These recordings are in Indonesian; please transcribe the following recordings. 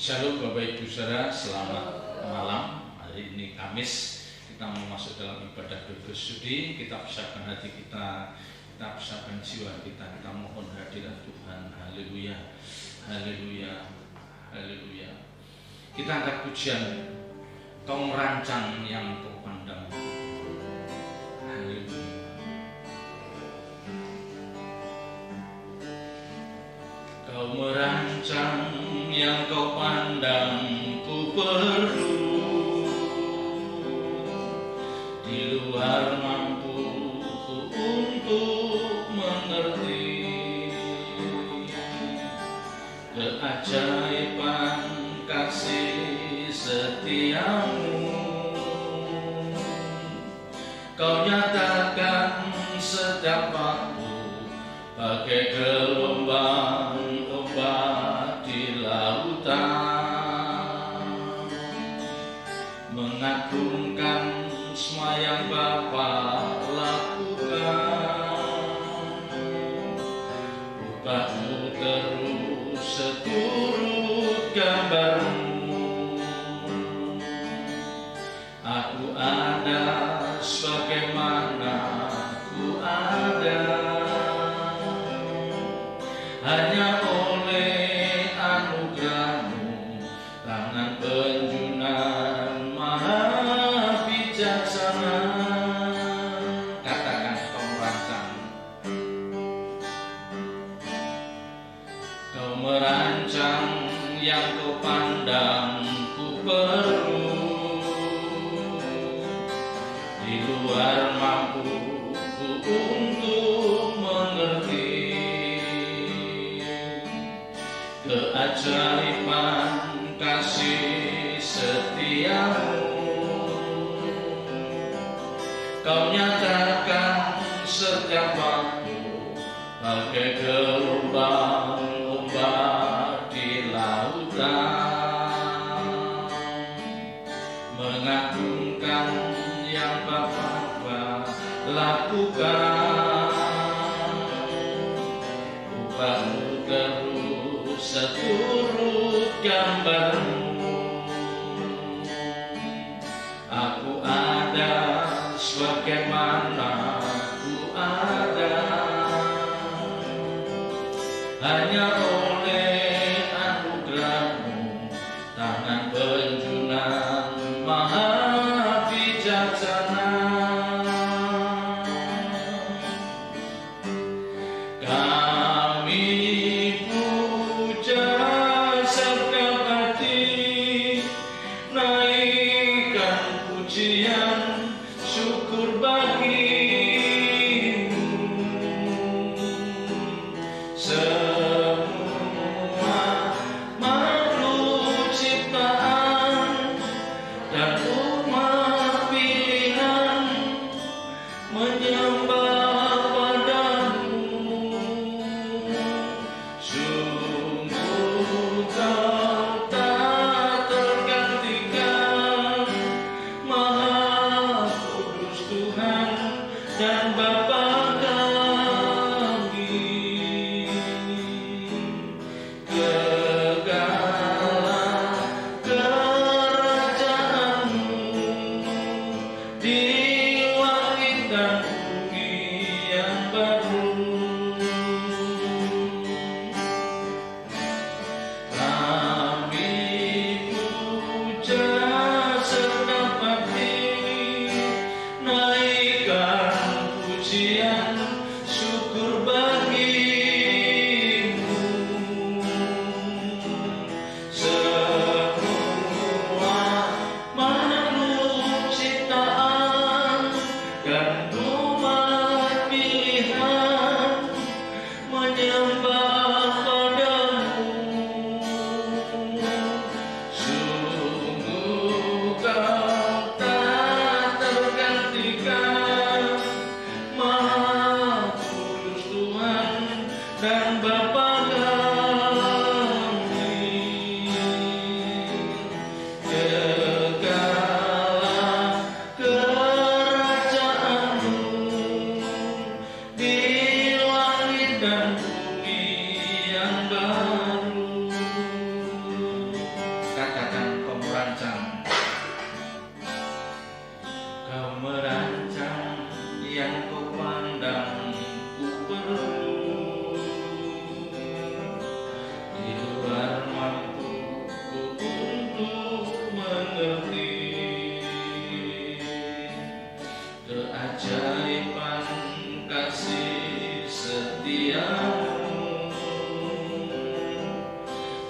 Shalom Bapak Ibu Saudara, selamat malam. Hari ini Kamis, kita mau masuk dalam ibadah Kudus Sudi. Kita persiapkan hati kita, kita persiapkan jiwa kita. Kita mohon hadirat Tuhan. Haleluya, haleluya, haleluya. Kita angkat pujian, Kau merancang yang Kau pandang. Haleluya. Kau merancang yang Kau pandang, ku perlu di luar mampuku untuk mengerti keajaiban kasih setiamu. Kau nyatakan setiap waktu bagai gelombang ombak di lautan, mengagungkan semua yang Bapa lakukan. Ubahmu terus seturut gambarmu. Aku ada sebagaimana ku ada, hanya oleh anugerah-Mu, tangan penjunan maha bijaksana. Katakan, Kau merancang. Kau merancang yang Kau pandang, ku perlu di luar mampuku untuk mengerti keajaiban kasih setiamu. Kau nyatakan setiap waktu bagai gelombang ombak di lautan, mengagungkan yang Bapa lakukan. Ubahmu terus seturut gambarmu. Aku ada sebagaimana ku ada, hanya oleh anugerah-Mu, tangan penjunan maha bijaksana. Kami puja setiap hati, naikkan pujian syukur bagi-Mu. Semua makhluk ciptaan dan umat pilihan menyembah padamu. Sungguh Kau tak tergantikan, Maha Kudus Tuhan dan Bapa kami.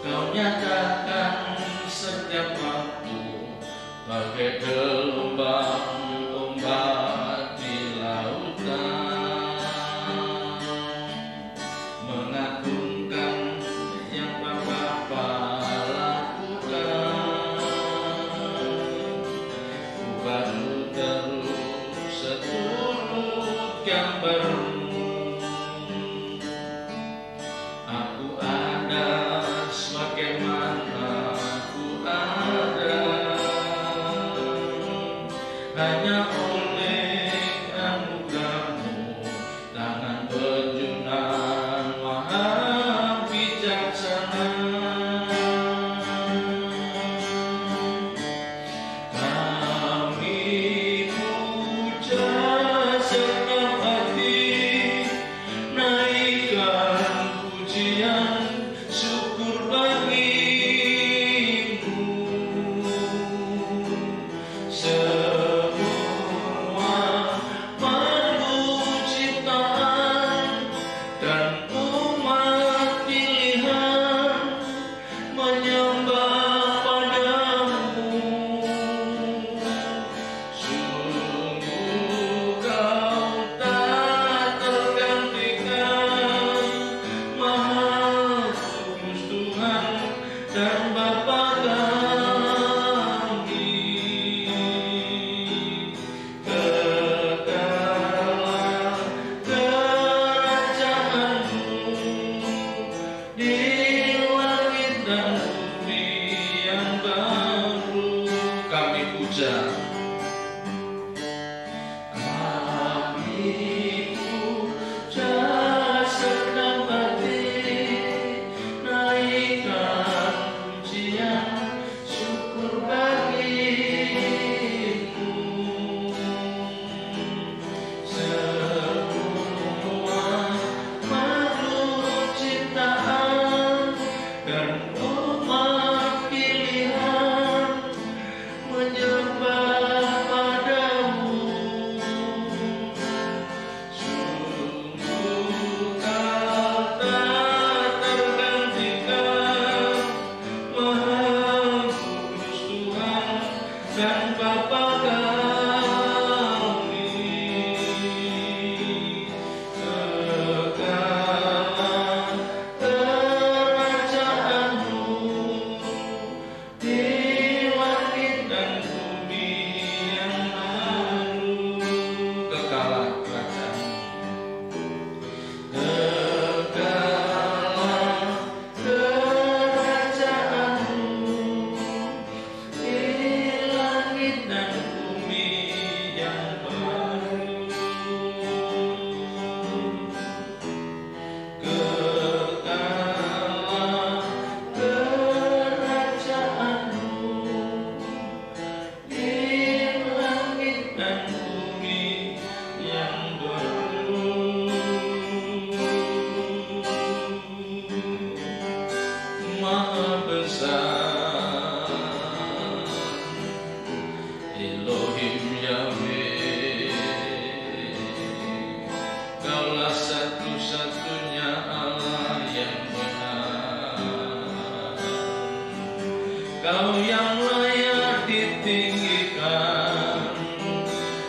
Kau nyatakan setiap waktu bagai gelombang ombak di lautan, mengagungkan yang Bapa lakukan. Ku baru terus seturut gambarmu. Aku ada sebagaimana aku ada, hanya oleh anugerahmu, tangan penjunan maha bijaksana. Kami puja segenap hati, naikkan pujian syukur bagimu. Semua makhluk ciptaan dan umat pilihan menyembah padamu. Sungguh kau tak tergantikan, Maha Kudus Tuhan dan Bapa kami. Kekallah kerajaanmu di langit dan bumi yang baru. Kami puja, kami puja segenap hati, naikkan pujian syukur bagimu. Semua makhluk ciptaan dan umat pilihan menyembah padamu. Sungguh kau tak tergantikan, Maha Kudus Tuhan dan Bapa kami. Kekallah kerajaanmu di langit dan bumi yang baru. Kekallah kerajaanmu. Kekallah kerajaanmu di langit dan bumi yang baru. Kekallah kerajaanmu di langit dan bumi yang baru. Maha besar Elohim Yahweh, Kaulah satu-satunya Allah yang benar. Kau yang layak ditinggikan,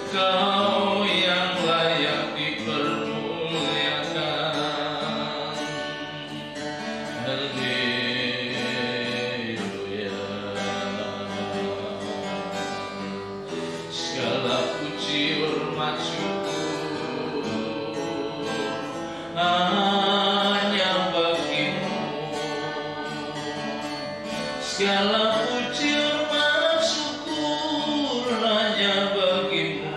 Kau yang layak dipermuliakan. Haleluya. Segala puji hormat syukur hanya bagimu. Segala puji hormat syukur hanya bagimu,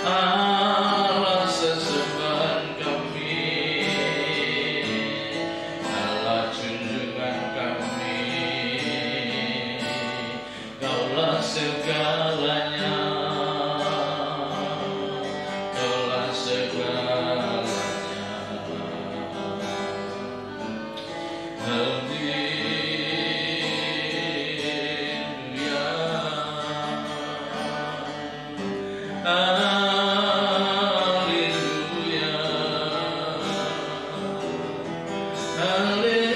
Allah sesembahan kami, Allah junjungan kami. Kaulah segalanya, Kaulah segalanya. Haleluya.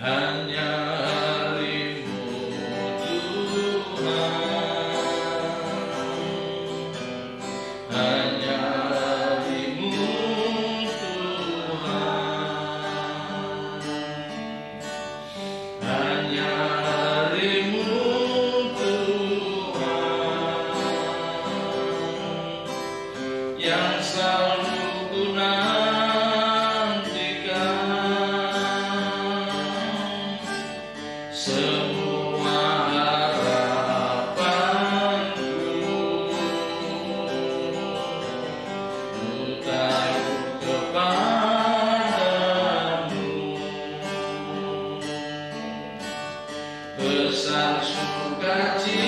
hanya Dirimu Tuhan, hanya Dirimu Tuhan, hanya Dirimu Tuhan, yang selalu ku nantikan. Semua harapanku ku taruh kepadamu. Besar sukacitaku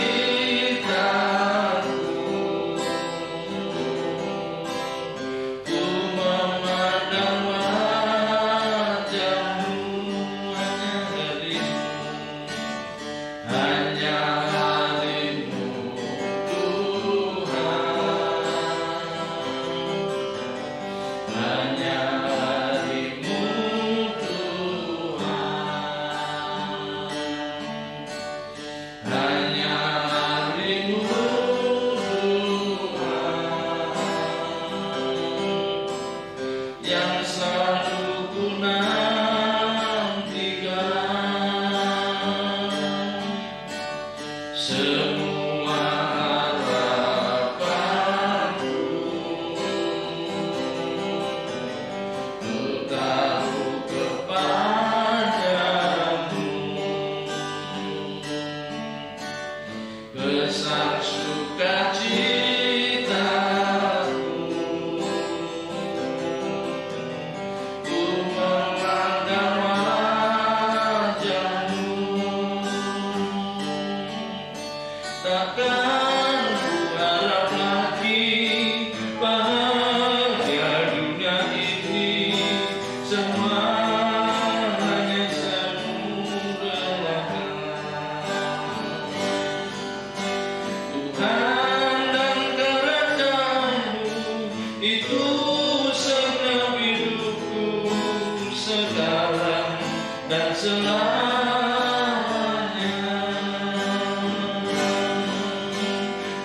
ku memandang wajah-Mu, hanya Dirimu, hanya Dirimu Tuhan, hanya Dirimu Tuhan, hanya Dirimu Tuhan, yang selalu ku nantikan. Semua harapanku ku taruh kepadamu. Besar sukacitaku ku memandang wajah-Mu. Takkan ku harap lagi bahagia dunia ini, semua hanya semu belaka. Tuhan dan kerajaan-Mu itu segenap hidupku, sekarang dan selamanya.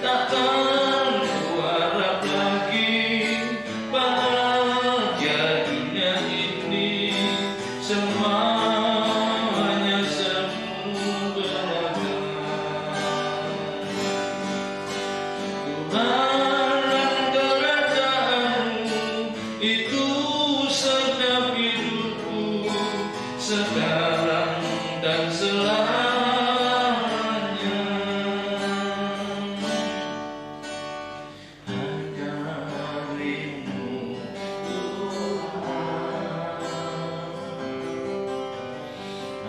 Takkan ku harap lagi bahagia dunia ini, semua hanya semu belaka. Tuhan dan kerajaan-Mu itu segenap hidupku, sekarang dan selamanya. Hanya Dirimu Tuhan,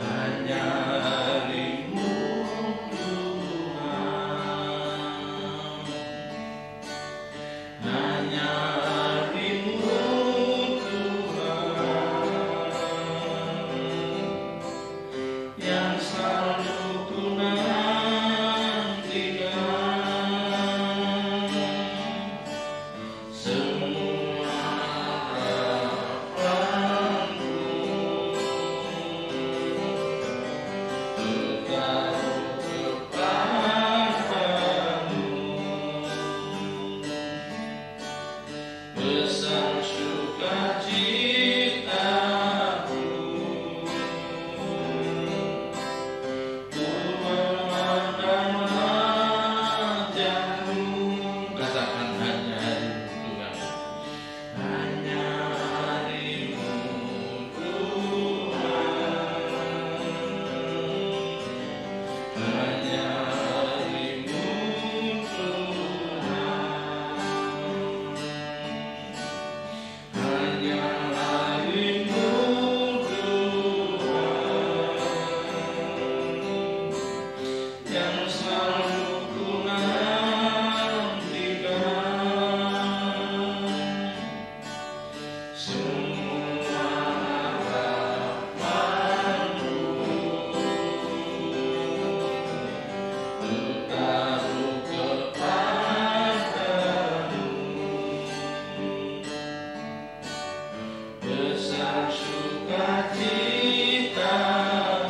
hanya Dirimu Tuhan, hanya Dirimu Tuhan, yang selalu ku nantikan. Semua harapanku ku taruh kepadamu. Besar sukacitaku ku memandang wajah-Mu. Katakan hanya Dirimu Tuhan, hanya Dirimu Tuhan, hanya Dirimu Tuhan, hanya Dirimu Tuhan, yang selalu ku nantikan. Semua harapanku ku taruh kepadamu. Besar sukacitaku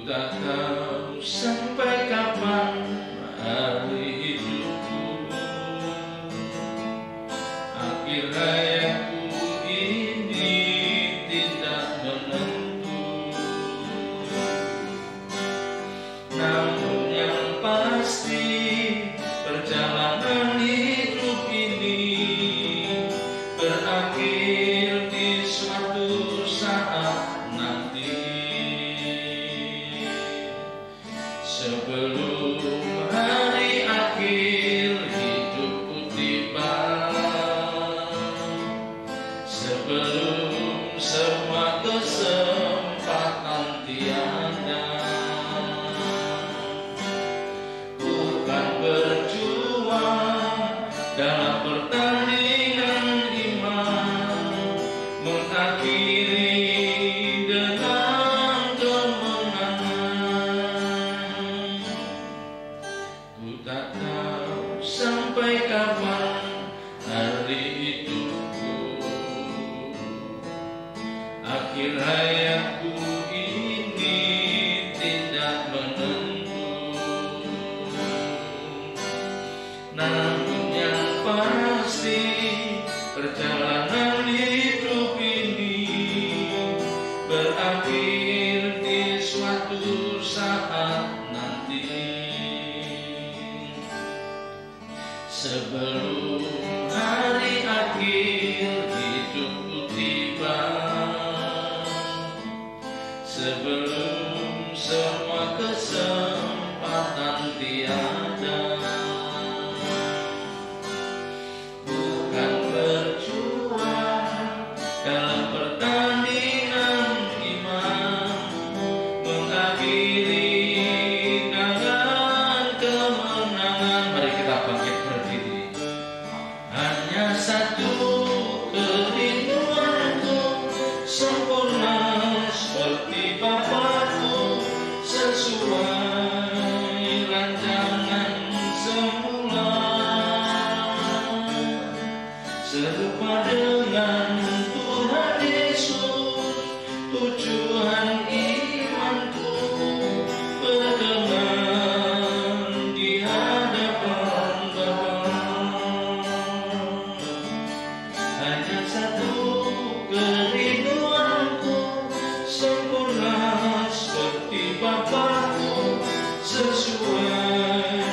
tak tahu sampai kapan hari hidupku, akhir hayatku ini tidak menentu. Namun yang pasti perjalanan hidup ini berakhir di suatu saat nanti. Sebelum hari akhir hidupku tiba, sebelum semua kesempatan tiada, bukan berjuang dalam pertandingan iman, mengakhiri dengan kemenangan. Ku tak tahu sampai kapan hari hidupku, akhir hayatku ini tidak menentu. Namun yang pasti perjalanan hidup ini berakhir di suatu saat nanti. Sebelum hari akhir hidupku tiba, sebelum semua kesempatan tiada, bukan berjuang dalam pertandingan iman, mengakhiri dengan kemenangan. Mari kita bangkit berdiri. Hanya satu kerinduanku, sempurna seperti Bapakku, sesuai rancangan semula, serupa dengan Tuhan Yesus, tujuan imanku, berkenan di hadapan Bapa. Hanya satu kerinduanku, sempurna seperti Bapakku, sesuai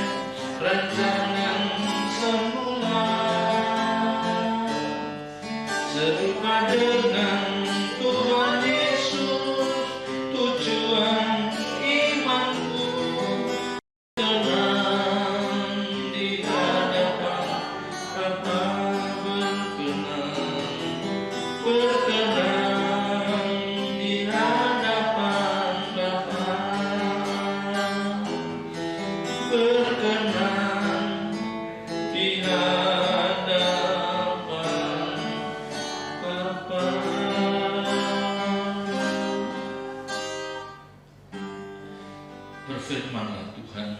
rancangan semula, serupa dengan Tuhan Yesus, tujuan imanku, berkenan di hadapan Bapa, berkenan di hadapan Bapa, berkenan di hadapan Bapa. Berfirmanlah Tuhan,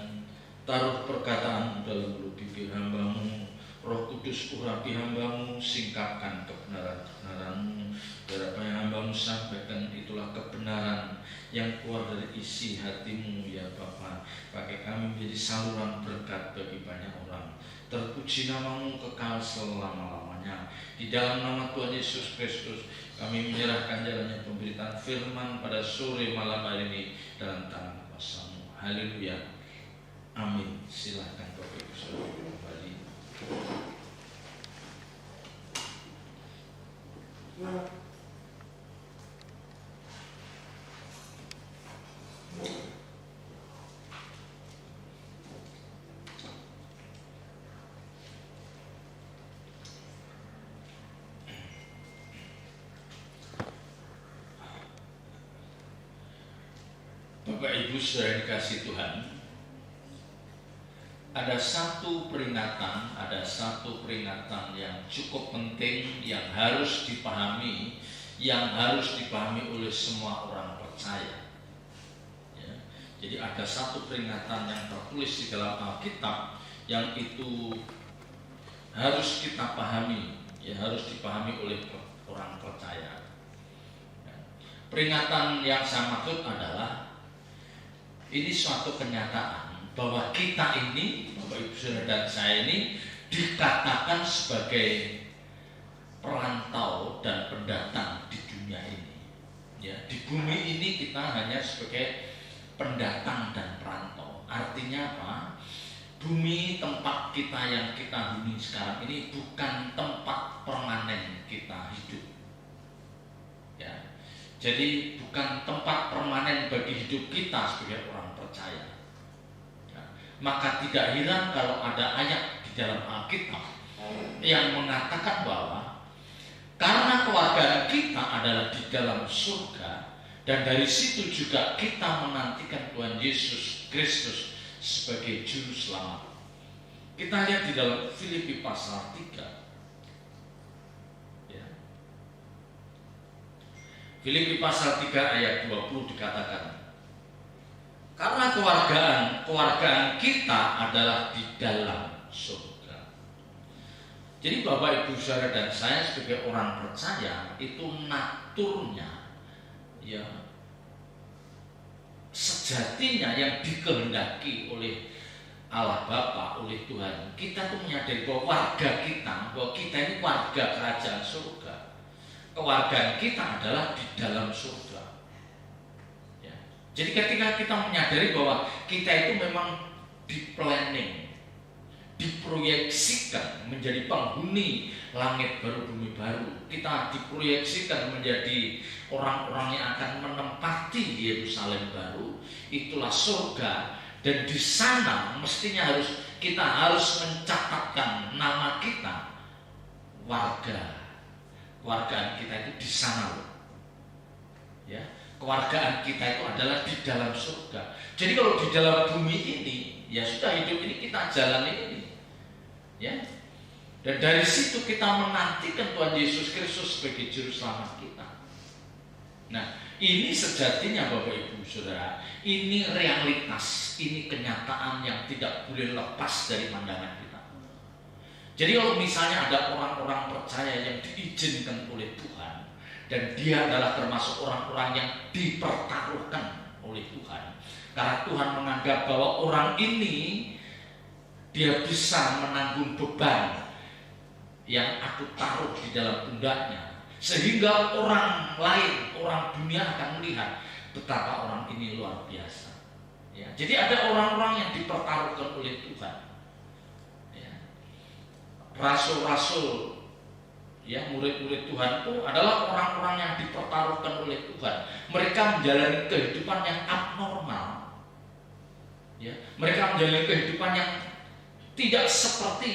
taruh perkataan dalam mulut bibir hamba-Mu, Roh Kudus urapi hamba-Mu, singkapkan kebenaran-kebenaran-Mu. Biar apa yang hamba-Mu sampaikan itulah kebenaran yang keluar dari isi hati-Mu ya Bapa. Pakai kami menjadi saluran berkat bagi banyak orang. Terpuji nama-Mu kekal selama-lamanya. Di dalam nama Tuhan Yesus Kristus kami menyerahkan jalannya pemberitaan firman pada sore malam hari ini dalam tangan kuasa-Mu. Haleluya. Amin. Silahkan Bapak Ibu Saudara kembali. Bapak Ibu saudara dikasih Tuhan, ada satu peringatan yang cukup penting yang harus dipahami oleh semua orang percaya. Ya. Jadi ada satu peringatan yang tertulis di dalam Alkitab yang itu harus kita pahami, ya harus dipahami oleh orang percaya. Ya. Peringatan yang saya maksud adalah Ini suatu kenyataan bahwa kita ini, Bapak Ibu Saudara dan saya ini dikatakan sebagai perantau dan pendatang di dunia ini. Ya, di bumi ini kita hanya sebagai pendatang dan perantau. Artinya apa? Bumi tempat kita yang kita huni sekarang ini bukan tempat permanen kita hidup. Ya. Jadi bukan tempat permanen bagi hidup kita sebagai orang percaya. Ya. Maka tidak heran kalau ada ayat di dalam Alkitab yang mengatakan bahwa karena keluarga kita adalah di dalam surga, dan dari situ juga kita menantikan Tuhan Yesus Kristus sebagai juru selamat. Kita lihat di dalam Filipi pasal 3. Filipi pasal 3 ayat 20 dikatakan, karena keluargaan kita adalah di dalam surga. Jadi Bapak Ibu Saudara dan saya sebagai orang percaya itu naturnya, ya, sejatinya yang dikehendaki oleh Allah Bapa, oleh Tuhan. Kita tuh menyadari bahwa warga kita, bahwa kita ini warga kerajaan surga. Kewargaan kita adalah di dalam surga. Ya. Jadi ketika kita menyadari bahwa kita itu memang di-planning, diproyeksikan menjadi penghuni langit baru bumi baru, kita diproyeksikan menjadi orang-orang yang akan menempati Yerusalem baru, itulah surga. Dan di sana mestinya kita harus mencatatkan nama kita, kewargaan kita itu di sana loh. Ya, kewargaan kita itu adalah di dalam surga. Jadi kalau di dalam bumi ini, ya sudah, hidup ini kita jalani ini. Ya. Dan dari situ kita menantikan Tuhan Yesus Kristus sebagai juru selamat kita. Nah, ini sejatinya Bapak Ibu Saudara, ini realitas, ini kenyataan yang tidak boleh lepas dari pandangan kita. Jadi kalau misalnya ada orang-orang percaya yang diizinkan oleh Tuhan, dan dia adalah termasuk orang-orang yang dipertaruhkan oleh Tuhan, karena Tuhan menganggap bahwa orang ini dia bisa menanggung beban yang aku taruh di dalam pundaknya, sehingga orang lain, orang dunia akan melihat betapa orang ini luar biasa. Ya, jadi ada orang-orang yang dipertaruhkan oleh Tuhan. Rasul-rasul, ya, murid-murid Tuhan itu adalah orang-orang yang dipertaruhkan oleh Tuhan. Mereka menjalani kehidupan yang abnormal, ya. Mereka menjalani kehidupan yang tidak seperti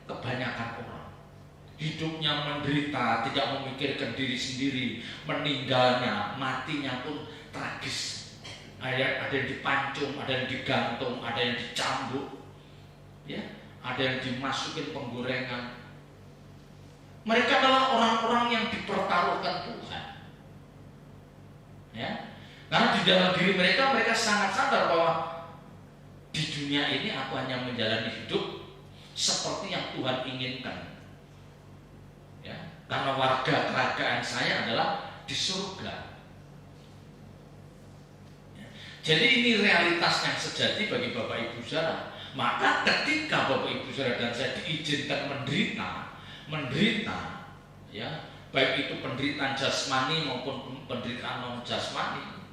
kebanyakan orang. Hidupnya menderita, tidak memikirkan diri sendiri, meninggalnya, matinya pun tragis. Ada yang dipancung, ada yang digantung, ada yang dicambuk, ya. Ada yang dimasukin penggorengan. Mereka adalah orang-orang yang dipertaruhkan Tuhan. Ya, karena di dalam diri mereka sangat sadar bahwa di dunia ini aku hanya menjalani hidup seperti yang Tuhan inginkan. Ya, karena warga kerajaan saya adalah di surga. Ya, jadi ini realitas yang sejati bagi Bapak Ibu Saudara. Maka ketika Bapak Ibu Saudara dan saya diizinkan menderita, ya, baik itu penderitaan jasmani maupun penderitaan non jasmani,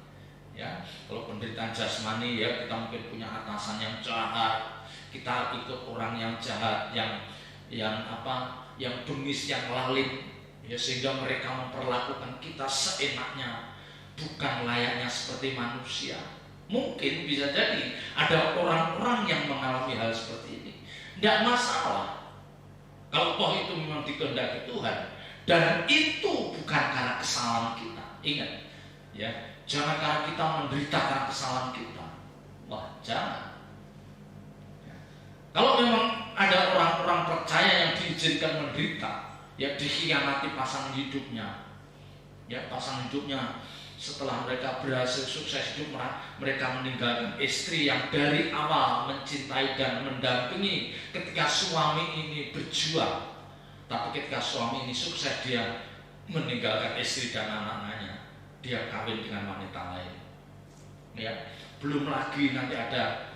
ya. Kalau penderitaan jasmani, ya, kita mungkin punya atasan yang jahat, kita ikut orang yang jahat, yang bengis, yang lalim, ya, sehingga mereka memperlakukan kita seenaknya, bukan layaknya seperti manusia. Mungkin bisa jadi ada orang-orang yang mengalami hal seperti ini. Tidak masalah kalau toh itu memang dikehendaki Tuhan, dan itu bukan karena kesalahan kita. Ingat, ya, jangan karena kita menderita karena kesalahan kita. Wah, jangan. Ya. Kalau memang ada orang-orang percaya yang diizinkan menderita, ya, dikhianati pasangan hidupnya, ya, pasangan hidupnya setelah mereka berhasil sukses hidup, mereka meninggalkan istri yang dari awal mencintai dan mendampingi ketika suami ini berjuang. Tapi ketika suami ini sukses, dia meninggalkan istri dan anak-anaknya, dia kawin dengan wanita lain. Ya, belum lagi nanti ada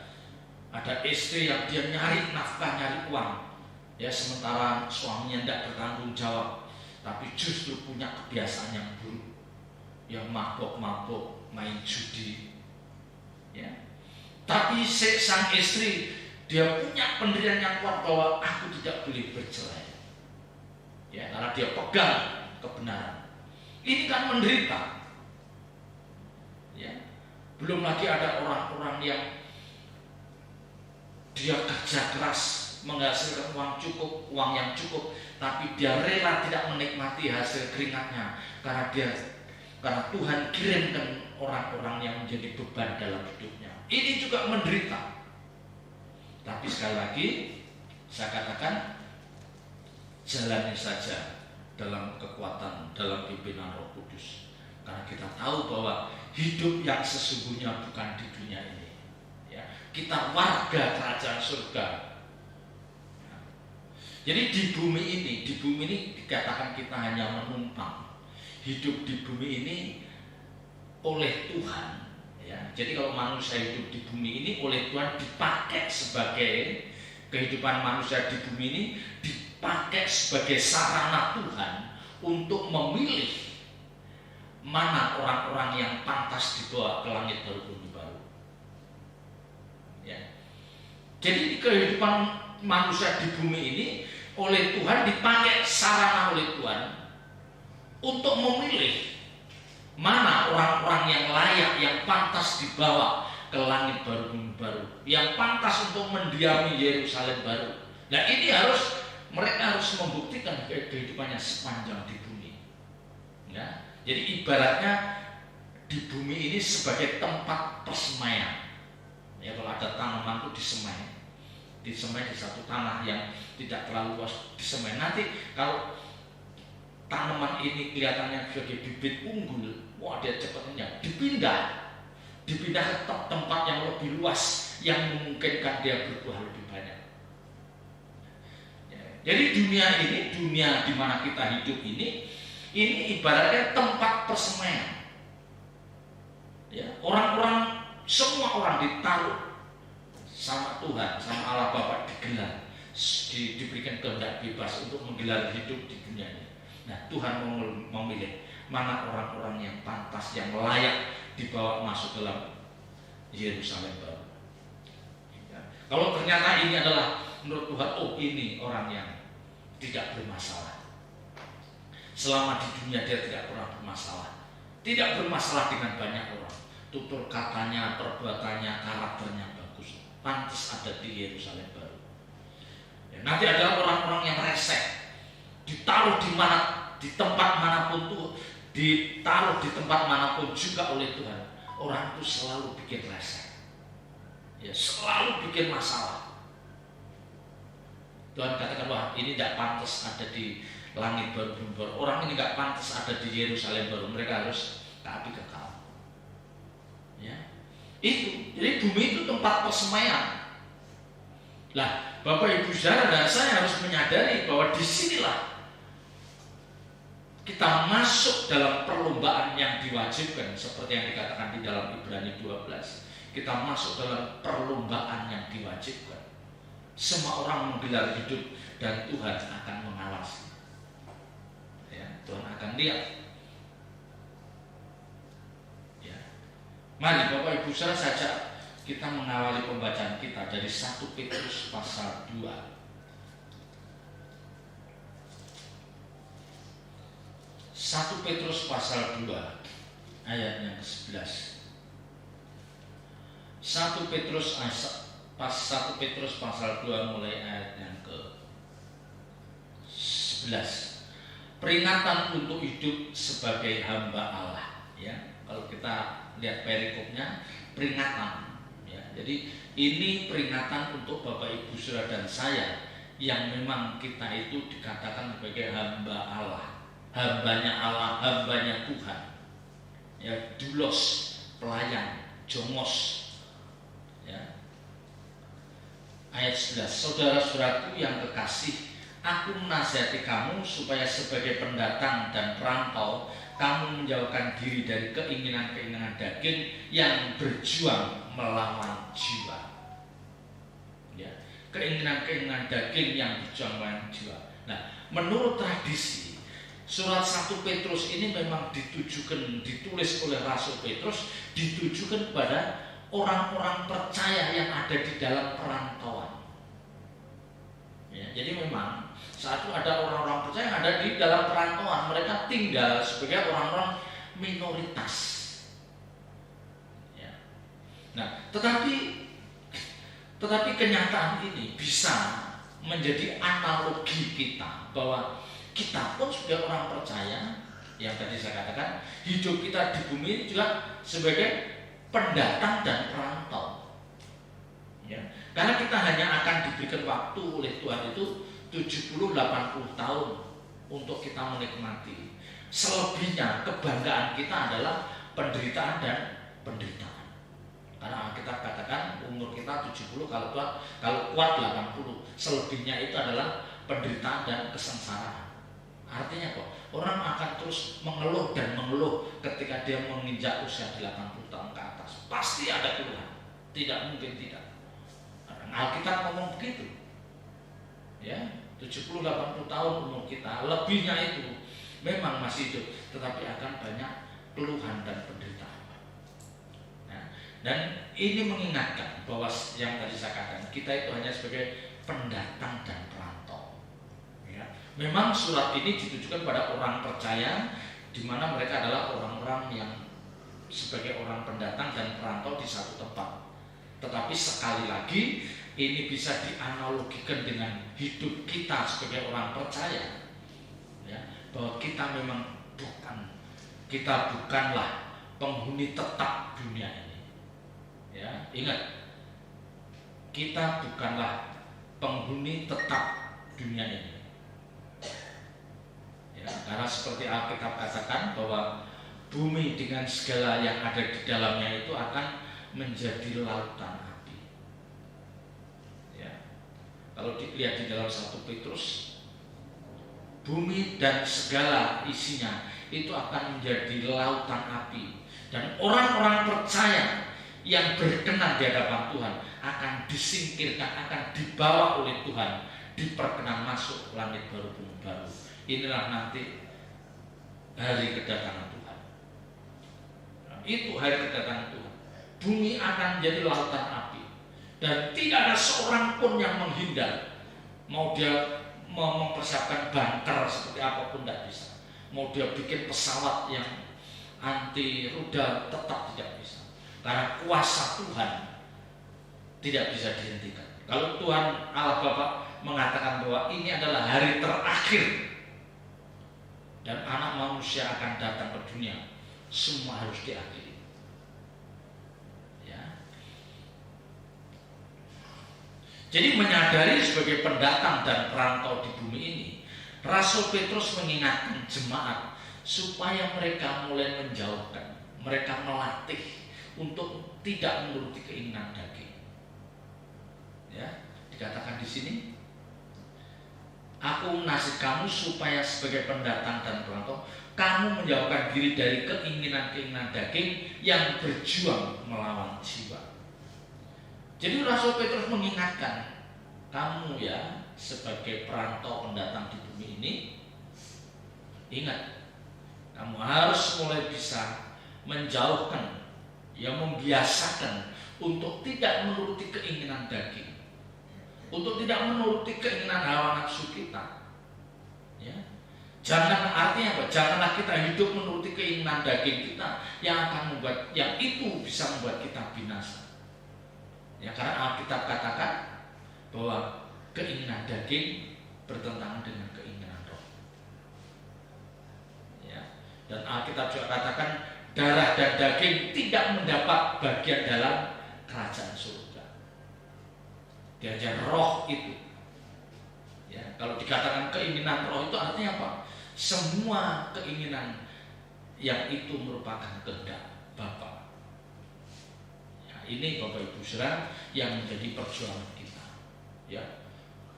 istri yang dia nyari nafkah, nyari uang, ya, sementara suaminya tidak bertanggung jawab, tapi justru punya kebiasaan yang buruk, yang mabok-mabok, main judi, ya. Tapi sang istri dia punya pendirian yang kuat bahwa aku tidak boleh bercerai, ya, karena dia pegang kebenaran. Ini kan menderita, ya. Belum lagi ada orang-orang yang dia kerja keras menghasilkan uang yang cukup, tapi dia rela tidak menikmati hasil keringatnya karena Tuhan kirimkan orang-orang yang menjadi beban dalam hidupnya. Ini juga menderita. Tapi sekali lagi saya katakan, jalani saja dalam kekuatan, dalam pimpinan Roh Kudus, karena kita tahu bahwa hidup yang sesungguhnya bukan di dunia ini, ya. Kita warga kerajaan surga, ya. Jadi di bumi ini dikatakan kita hanya menumpang. Hidup di bumi ini oleh Tuhan, ya. Jadi kalau manusia hidup di bumi ini oleh Tuhan dipakai sebagai kehidupan manusia di bumi ini, dipakai sebagai sarana Tuhan untuk memilih mana orang-orang yang pantas dibawa ke langit baru bumi baru, ya. Jadi di kehidupan manusia di bumi ini oleh Tuhan dipakai sarana oleh Tuhan untuk memilih mana orang-orang yang layak, yang pantas dibawa ke langit baru bumi baru, yang pantas untuk mendiami Yerusalem baru. Nah, ini mereka harus membuktikan kehidupannya sepanjang di bumi, ya. Jadi ibaratnya di bumi ini sebagai tempat persemaian, ya. Kalau ada tanaman itu disemai di satu tanah yang tidak terlalu luas, disemai. Nanti kalau tanaman ini kelihatannya sebagai bibit unggul, wah dia cepatnya dipindah ke tempat yang lebih luas yang memungkinkan dia berbuah lebih banyak. Ya. Jadi dunia di mana kita hidup ini ibaratnya tempat persemaian, ya. Semua orang ditaruh sama Tuhan, sama Allah Bapa, digelar, diberikan kehendak bebas untuk menggelar hidup di dunia ini. Nah, Tuhan memilih mana orang-orang yang pantas, yang layak dibawa masuk dalam Yerusalem baru. Ya. Kalau ternyata ini adalah menurut Tuhan, oh ini orang yang tidak bermasalah. Selama di dunia dia tidak pernah bermasalah. Tidak bermasalah dengan banyak orang. Tutur katanya, perbuatannya, karakternya bagus. Pantas ada di Yerusalem baru. Ya, nanti ada orang-orang yang resek, ditaruh di tempat manapun tuh, ditaruh di tempat manapun juga oleh Tuhan. Orang itu selalu bikin resek, ya, selalu bikin masalah. Tuhan katakan, wah ini tidak pantas ada di langit baru bumi baru. Orang ini nggak pantas ada di Yerusalem baru. Mereka harus ke api kekal. Ya, itu. Jadi bumi itu tempat persemaian. Lah, Bapak Ibu Saudara dan saya harus menyadari bahwa disinilah kita masuk dalam perlombaan yang diwajibkan, seperti yang dikatakan di dalam Ibrani 12. Kita masuk dalam perlombaan yang diwajibkan. Semua orang menggelar hidup dan Tuhan akan mengawasi. Ya, Tuhan akan lihat. Ya. Mari Bapak Ibu Saudara saja kita mengawali pembacaan kita dari 1 Petrus pasal 2. 1 Petrus pasal 2 ayat yang ke-11. 1 Petrus pasal 2 mulai ayat yang ke-11. Peringatan untuk hidup sebagai hamba Allah, ya. Kalau kita lihat perikopnya, peringatan, ya. Jadi ini peringatan untuk Bapak Ibu Saudara dan saya yang memang kita itu dikatakan sebagai hamba Allah. Hambanya Allah, hambanya Tuhan, ya, doulos, pelayan, jongos, ya. Ayat 11, saudara-saudaraku yang kekasih, Aku menasihati kamu supaya sebagai pendatang dan perantau kamu menjauhkan diri dari keinginan-keinginan daging yang berjuang melawan jiwa. Ya, keinginan-keinginan daging yang berjuang melawan jiwa. Nah, menurut tradisi, surat 1 Petrus ini memang ditulis oleh Rasul Petrus, ditujukan kepada orang-orang percaya yang ada di dalam perantauan. Ya, jadi memang saat itu ada orang-orang percaya yang ada di dalam perantauan, mereka tinggal sebagai orang-orang minoritas. Ya. Nah, tetapi kenyataan ini bisa menjadi analogi kita bahwa kita pun sebagai orang percaya, yang tadi saya katakan, hidup kita di bumi ini juga sebagai pendatang dan perantau. Ya. Karena kita hanya akan diberikan waktu oleh Tuhan itu 70-80 tahun untuk kita menikmati. Selebihnya kebanggaan kita adalah penderitaan dan penderitaan. Karena kita katakan umur kita 70, kalau kuat 80. Selebihnya itu adalah penderitaan dan kesengsaraan. Artinya kok orang akan terus mengeluh dan mengeluh ketika dia menginjak usia 80 tahun ke atas. Pasti ada keluhan. Tidak mungkin tidak. Alkitab ngomong begitu. Ya, 70-80 tahun umur kita, lebihnya itu memang masih hidup, tetapi akan banyak keluhan dan penderitaan. Nah, dan ini mengingatkan bahwa yang tadi saya katakan, kita itu hanya sebagai pendatang dan perantau. Ya, memang surat ini ditujukan pada orang percaya, di mana mereka adalah orang-orang yang sebagai orang pendatang dan perantau di satu tempat. Tetapi sekali lagi ini bisa dianalogikan dengan hidup kita sebagai orang percaya, ya, bahwa kita memang bukanlah penghuni tetap dunia ini. Ya, ingat, kita bukanlah penghuni tetap dunia ini. Ya, karena seperti Alkitab katakan bahwa bumi dengan segala yang ada di dalamnya itu akan menjadi lautan. Kalau dilihat di dalam 1 Petrus, bumi dan segala isinya itu akan menjadi lautan api. Dan orang-orang percaya yang berkenan di hadapan Tuhan akan disingkirkan, akan dibawa oleh Tuhan, diperkenan masuk langit baru, bumi baru. Inilah nanti hari kedatangan Tuhan. Nah, itu hari kedatangan Tuhan. Bumi akan menjadi lautan api. Dan tidak ada seorang pun yang menghindar. Mau dia mempersiapkan bunker seperti apapun tidak bisa. Mau dia bikin pesawat yang anti rudal tetap tidak bisa. Karena kuasa Tuhan tidak bisa dihentikan. Kalau Tuhan Allah Bapa mengatakan bahwa ini adalah hari terakhir dan anak manusia akan datang ke dunia, semua harus diakhiri. Jadi menyadari sebagai pendatang dan perantau di bumi ini, Rasul Petrus mengingatkan jemaat supaya mereka mulai menjauhkan, mereka melatih untuk tidak menuruti keinginan daging. Ya, dikatakan di sini, aku menasihati kamu supaya sebagai pendatang dan perantau kamu menjauhkan diri dari keinginan-keinginan daging yang berjuang melawan jiwa. Jadi Rasul Petrus mengingatkan kamu ya sebagai perantau pendatang di bumi ini, ingat, kamu harus mulai bisa menjauhkan, ya membiasakan untuk tidak menuruti keinginan daging, untuk tidak menuruti keinginan hawa nafsu kita. Ya. Jangan, artinya apa? Janganlah kita hidup menuruti keinginan daging kita yang akan membuat, yang itu bisa membuat kita binasa. Ya, karena Alkitab katakan bahwa keinginan daging bertentangan dengan keinginan roh. Ya, dan Alkitab juga katakan darah dan daging tidak mendapat bagian dalam kerajaan surga. Diajar roh itu. Ya, kalau dikatakan keinginan roh itu artinya apa? Semua keinginan yang itu merupakan kehendak Bapa. Ini Bapak Ibu Saudara yang menjadi perjuangan kita. Ya,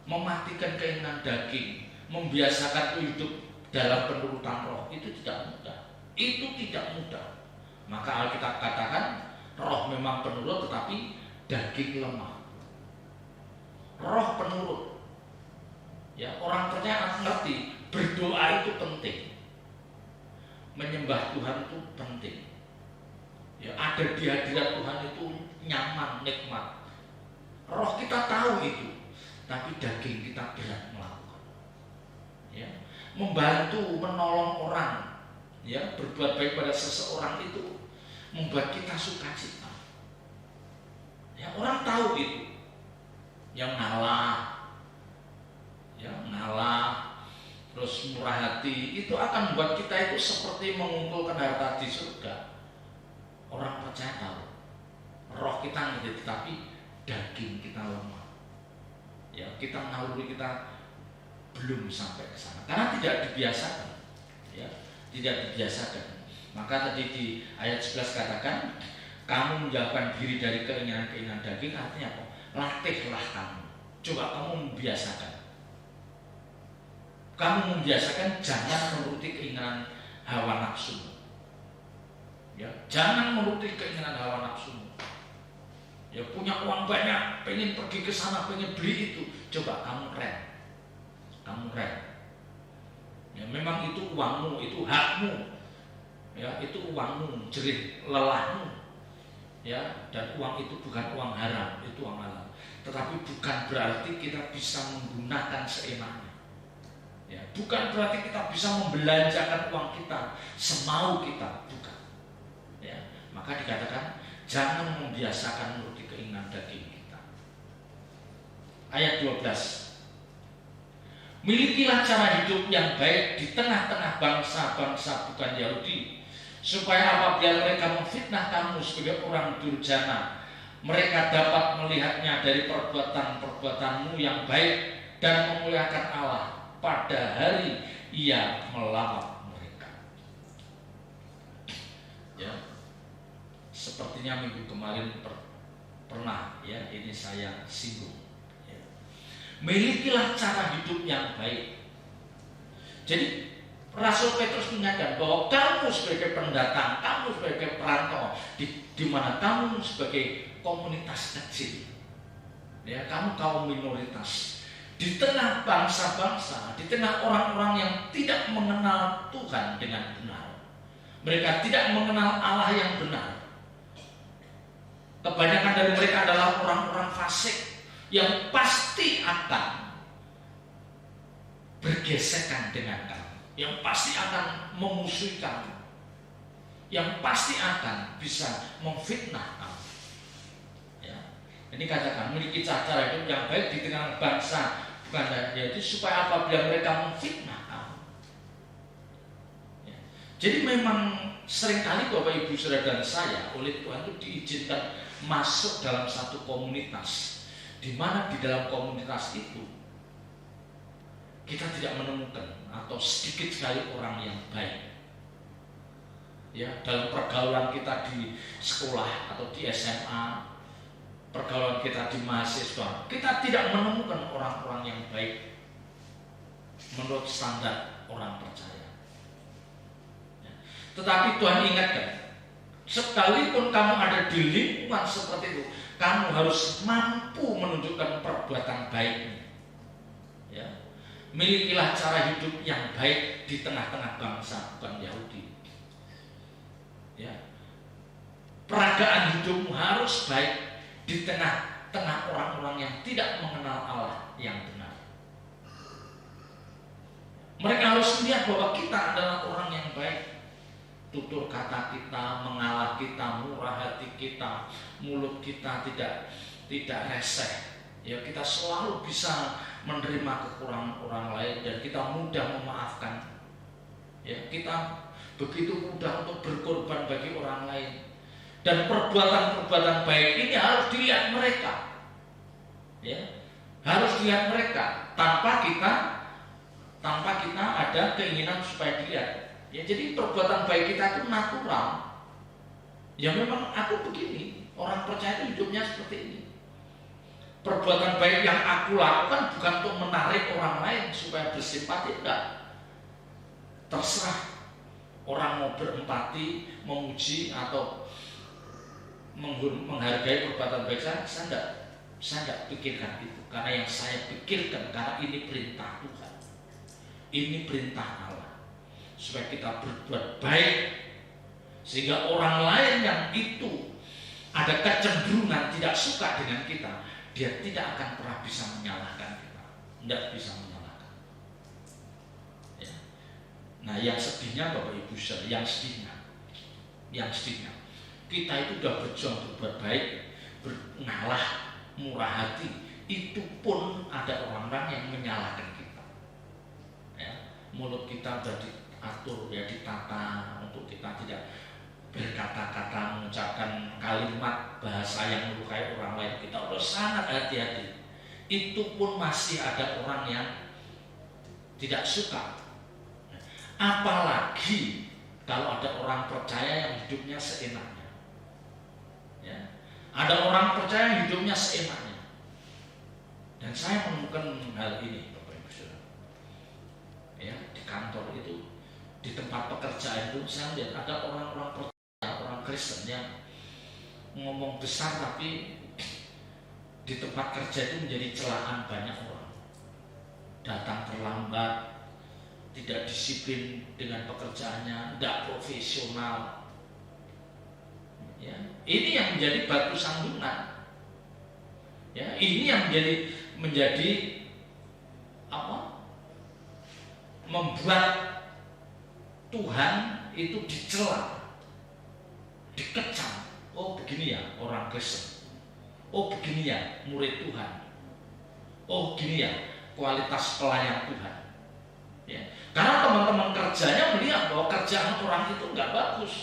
mematikan keinginan daging, membiasakan hidup dalam penurutan roh, itu tidak mudah. Itu tidak mudah. Maka Alkitab katakan roh memang penurut tetapi daging lemah. Roh penurut. Ya, orang percaya ngerti berdoa itu penting. Menyembah Tuhan itu penting. Ya, ada di hadirat Tuhan itu nyaman, nikmat. Roh kita tahu itu, tapi daging kita berat melakukan. Ya, membantu, menolong orang, ya, berbuat baik pada seseorang itu membuat kita sukacita. Ya, orang tahu itu. Yang ngalah, terus murah hati, itu akan membuat kita itu seperti mengumpulkan harta di surga. Orang percaya tahu, roh kita ngerti, tapi daging kita lemah. Ya, kita naluri kita belum sampai ke sana karena tidak dibiasakan. Ya, tidak dibiasakan. Maka tadi di ayat 11 katakan, kamu menjauhkan diri dari keinginan-keinginan daging, artinya apa? Latihlah kamu. Coba kamu membiasakan. Kamu membiasakan jangan menuruti keinginan hawa nafsu. Ya, jangan menuruti keinginan hawa nafsu. Ya, punya uang banyak, pengen pergi ke sana, pengen beli itu, coba kamu rem. Kamu rem. Ya, memang itu uangmu, itu hakmu. Ya, itu uangmu, jerih lelahmu. Ya, dan uang itu bukan uang haram, itu uang halal. Tetapi bukan berarti kita bisa menggunakan seenaknya. Ya, bukan berarti kita bisa membelanjakan uang kita semau kita, bukan. Ya, maka dikatakan jangan membiasakan menuruti keinginan daging kita. Ayat 12. Milikilah cara hidup yang baik di tengah-tengah bangsa-bangsa bukan Yahudi, supaya apabila mereka memfitnah kamu sebagai orang durjana, mereka dapat melihatnya dari perbuatan-perbuatanmu yang baik dan memuliakan Allah pada hari Ia melawat mereka. Ya, sepertinya minggu kemarin pernah ya ini saya singgung. Ya. Milikilah cara hidup yang baik. Jadi Rasul Petrus mengingatkan bahwa kamu sebagai pendatang, kamu sebagai perantau, di mana kamu sebagai komunitas kecil, ya, kamu kaum minoritas, di tengah bangsa-bangsa, di tengah orang-orang yang tidak mengenal Tuhan dengan benar. Mereka tidak mengenal Allah yang benar. Kebanyakan dari mereka adalah orang-orang fasik yang pasti akan bergesekan dengan kamu, yang pasti akan memusuhi kamu, yang pasti akan bisa memfitnah kamu. Ya. Ini katakan memiliki cara hidup yang baik di tengah bangsa bukan yaitu supaya apabila mereka memfitnah kamu. Ya. Jadi memang seringkali Bapak Ibu Saudara dan saya oleh Tuhan itu diizinkan masuk dalam satu komunitas, di mana di dalam komunitas itu kita tidak menemukan atau sedikit sekali orang yang baik. Ya, dalam pergaulan kita di sekolah atau di SMA, pergaulan kita di mahasiswa, kita tidak menemukan orang-orang yang baik menurut standar orang percaya. Ya. Tetapi Tuhan ingatkan, sekalipun kamu ada di lingkungan seperti itu, kamu harus mampu menunjukkan perbuatan baiknya. Ya. Milikilah cara hidup yang baik di tengah-tengah bangsa bukan Yahudi. Ya. Peragaan hidupmu harus baik di tengah-tengah orang-orang yang tidak mengenal Allah yang benar. Mereka harus melihat bahwa kita adalah orang yang baik. Tutur kata kita, mengalah kita, murah hati kita, mulut kita tidak reseh. Ya, kita selalu bisa menerima kekurangan orang lain dan kita mudah memaafkan. Ya, kita begitu mudah untuk berkorban bagi orang lain. Dan perbuatan-perbuatan baik ini harus dilihat mereka. Ya, harus dilihat mereka tanpa kita ada keinginan supaya dilihat. Ya, jadi perbuatan baik kita itu natural. Ya memang aku begini, orang percaya itu hidupnya seperti ini. Perbuatan baik yang aku lakukan bukan untuk menarik orang lain supaya bersimpati, enggak. Terserah orang mau berempati, memuji atau menghargai perbuatan baik saya enggak pikirkan itu. Karena yang saya pikirkan, karena ini perintah Tuhan, ini perintah Allah, supaya kita berbuat baik sehingga orang lain yang itu ada kecenderungan tidak suka dengan kita, dia tidak akan pernah bisa menyalahkan kita, tidak bisa menyalahkan. Ya. Nah, yang sedihnya Bapak Ibu saudara, yang sedihnya kita itu sudah berjuang berbuat baik, mengalah, murah hati, itu pun ada orang-orang yang menyalahkan kita. Ya. Mulut kita sudah diatur, ya ditata untuk kita tidak berkata-kata, mengucapkan kalimat bahasa yang melukai orang lain. Kita harus sangat hati-hati. Itu pun masih ada orang yang tidak suka. Apalagi kalau ada orang percaya yang hidupnya seenaknya. Ya. Ada orang percaya yang hidupnya seenaknya. Dan saya menemukan hal ini, Bapak Ibu Saudara. Ya, di kantor itu, di tempat pekerjaan itu, saya lihat ada orang-orang percaya, orang Kristen yang ngomong besar tapi di tempat kerja itu menjadi celaan banyak orang. Datang terlambat, tidak disiplin dengan pekerjaannya, tidak profesional. Ya, ini yang menjadi batu sandungan. Ya, ini yang menjadi apa? Membuat Tuhan itu dicela, dikecam. Oh begini ya orang Kristen. Oh begini ya murid Tuhan. Oh begini ya kualitas pelayan Tuhan. Ya. Karena teman-teman kerjanya melihat bahwa kerjaan orang itu nggak bagus,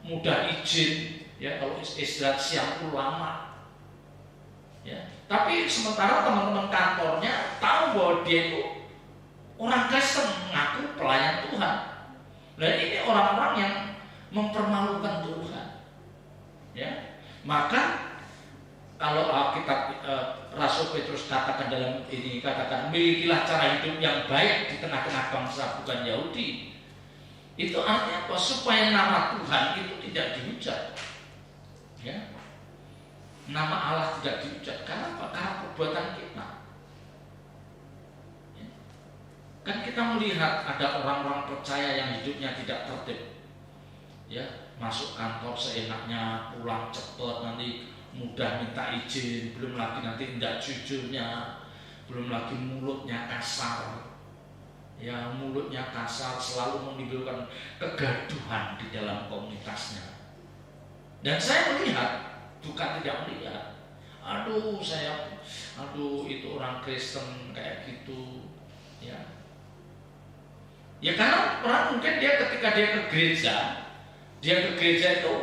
mudah izin, ya kalau istirahat siang itu lama. Ya. Tapi sementara teman-teman kantornya tahu bahwa dia itu orang Kristen, mengaku pelayan Tuhan. Nah ini orang-orang yang mempermalukan Tuhan. Ya, maka kalau Alkitab Rasul Petrus katakan dalam ini, katakan milikilah cara hidup yang baik di tengah-tengah bangsa bukan Yahudi. Itu artinya apa? Supaya nama Tuhan itu tidak dihujat. Ya, nama Allah tidak dihujat. Karena apa? Karena perbuatan kita. Ya. Kan kita melihat ada orang-orang percaya yang hidupnya tidak tertib. Ya, masuk kantor seenaknya, pulang cepat, nanti mudah minta izin, belum lagi nanti tidak jujurnya, belum lagi mulutnya kasar. Ya, mulutnya kasar, selalu menimbulkan kegaduhan di dalam komunitasnya. Dan saya melihat, bukan tidak melihat, aduh itu orang Kristen kayak gitu. Ya, ya karena orang mungkin dia ketika dia ke gereja itu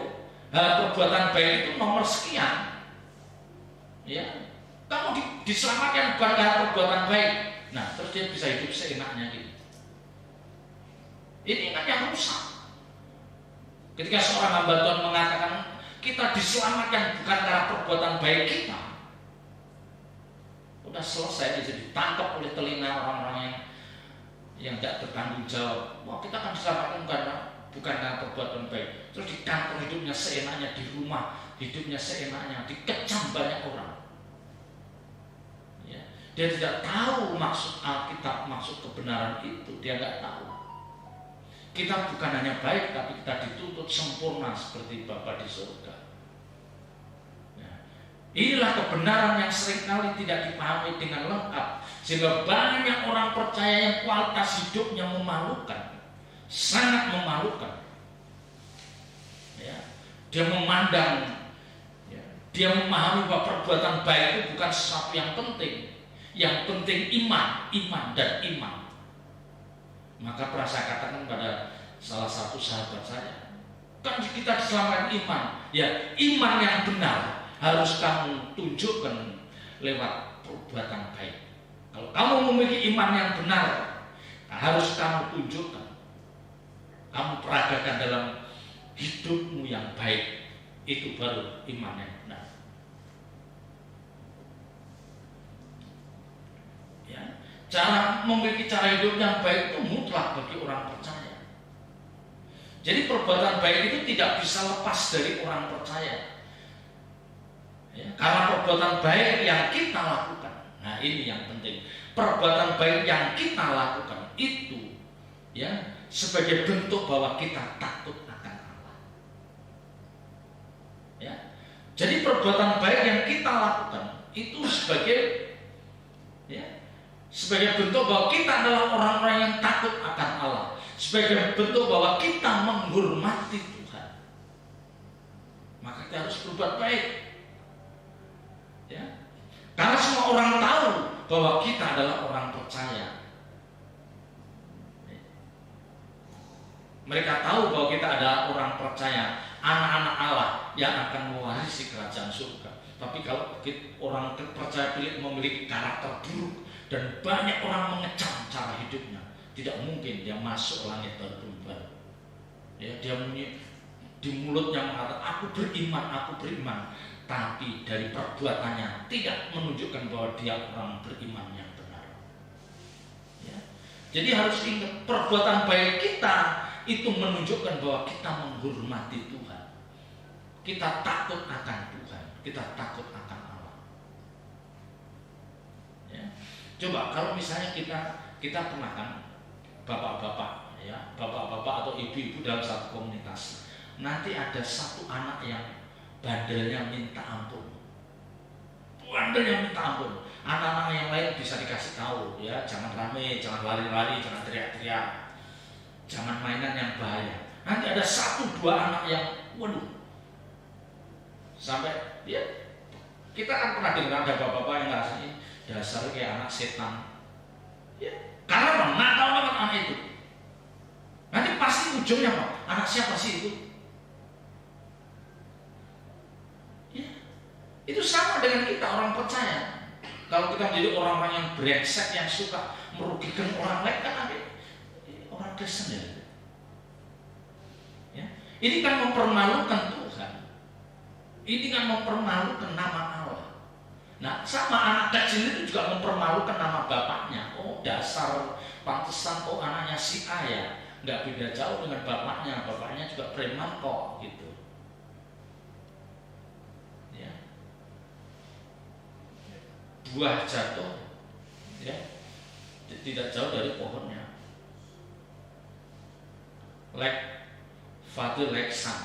perbuatan baik itu nomor sekian. Ya, kamu diselamatkan bukan karena perbuatan baik. Nah, terus dia bisa hidup seenaknya gitu. Ini kan yang rusak. Ketika seorang hamba Tuhan mengatakan kita diselamatkan bukan karena perbuatan baik kita, udah selesai, bisa ditangkap oleh telinga orang-orang yang tidak bertanggung jawab. Wah, kita akan diselamatkan bukan karena perbuatan baik. Terus di kantor hidupnya seenaknya, di rumah hidupnya seenaknya, dikecam banyak orang. Ya. Dia tidak tahu maksud Alkitab, maksud kebenaran itu, dia nggak tahu. Kita bukan hanya baik, tapi kita dituntut sempurna seperti Bapa di surga. Ya. Inilah kebenaran yang seringkali tidak dipahami dengan lengkap, sehingga banyak orang percaya yang kualitas hidupnya memalukan. Sangat memalukan. Ya, dia memandang, ya, dia memahami bahwa perbuatan baik itu bukan sesuatu yang penting. Yang penting iman dan iman. Maka pernah saya katakan pada salah satu sahabat saya, kan kita diselamatkan iman. Ya, iman yang benar harus kamu tunjukkan lewat perbuatan baik. Kalau kamu memiliki iman yang benar, harus kamu tunjukkan. Kamu peragakan dalam hidupmu yang baik. Itu baru iman yang benar. Memiliki cara hidup yang baik itu mutlak bagi orang percaya. Jadi perbuatan baik itu tidak bisa lepas dari orang percaya. Ya, karena perbuatan baik yang kita lakukan. Nah, ini yang penting. Perbuatan baik yang kita lakukan itu ya sebagai bentuk bahwa kita takut akan Allah. Ya. Jadi perbuatan baik yang kita lakukan itu sebagai bentuk bahwa kita adalah orang-orang yang takut akan Allah, sebagai bentuk bahwa kita menghormati Tuhan. Maka kita harus berbuat baik. Ya. Karena semua orang tahu bahwa kita adalah orang percaya. Mereka tahu bahwa kita adalah orang percaya, anak-anak Allah yang akan mewarisi kerajaan surga. Tapi kalau orang percaya memiliki karakter buruk dan banyak orang mengecam cara hidupnya, tidak mungkin dia masuk langit baru. Ya, dia di mulutnya mengatakan aku beriman, tapi dari perbuatannya tidak menunjukkan bahwa dia orang beriman yang benar. Ya. Jadi harus ingat, perbuatan baik kita itu menunjukkan bahwa kita menghormati Tuhan, kita takut akan Tuhan, kita takut akan Allah. Ya. Coba kalau misalnya kita pernah kan bapak-bapak atau ibu-ibu dalam satu komunitas, nanti ada satu anak yang bandelnya minta ampun. Anak-anak yang lain bisa dikasih tahu, ya jangan rame, jangan lari-lari, jangan teriak-teriak, jangan mainan yang bahaya. Nanti ada 1-2 anak yang sampai ya kita kan pernah dengar ada bapak-bapak yang ngerasanya dasar kayak anak setan. Ya, karena nakal banget anak itu. Nanti pasti ujungnya apa? Anak siapa sih itu? Itu sama dengan kita orang percaya. Kalau kita menjadi orang-orang yang brengsek, yang suka merugikan orang lain, kan ada orang Kristen ya. Ini kan mempermalukan Tuhan. Ini kan mempermalukan nama Allah. Nah, sama anak kecil itu juga mempermalukan nama bapaknya. Oh, dasar pantesan anaknya si A ya. Nggak beda jauh dengan bapaknya. Bapaknya juga preman kok gitu. Buah jatuh ya tidak jauh dari pohonnya. Like father like son.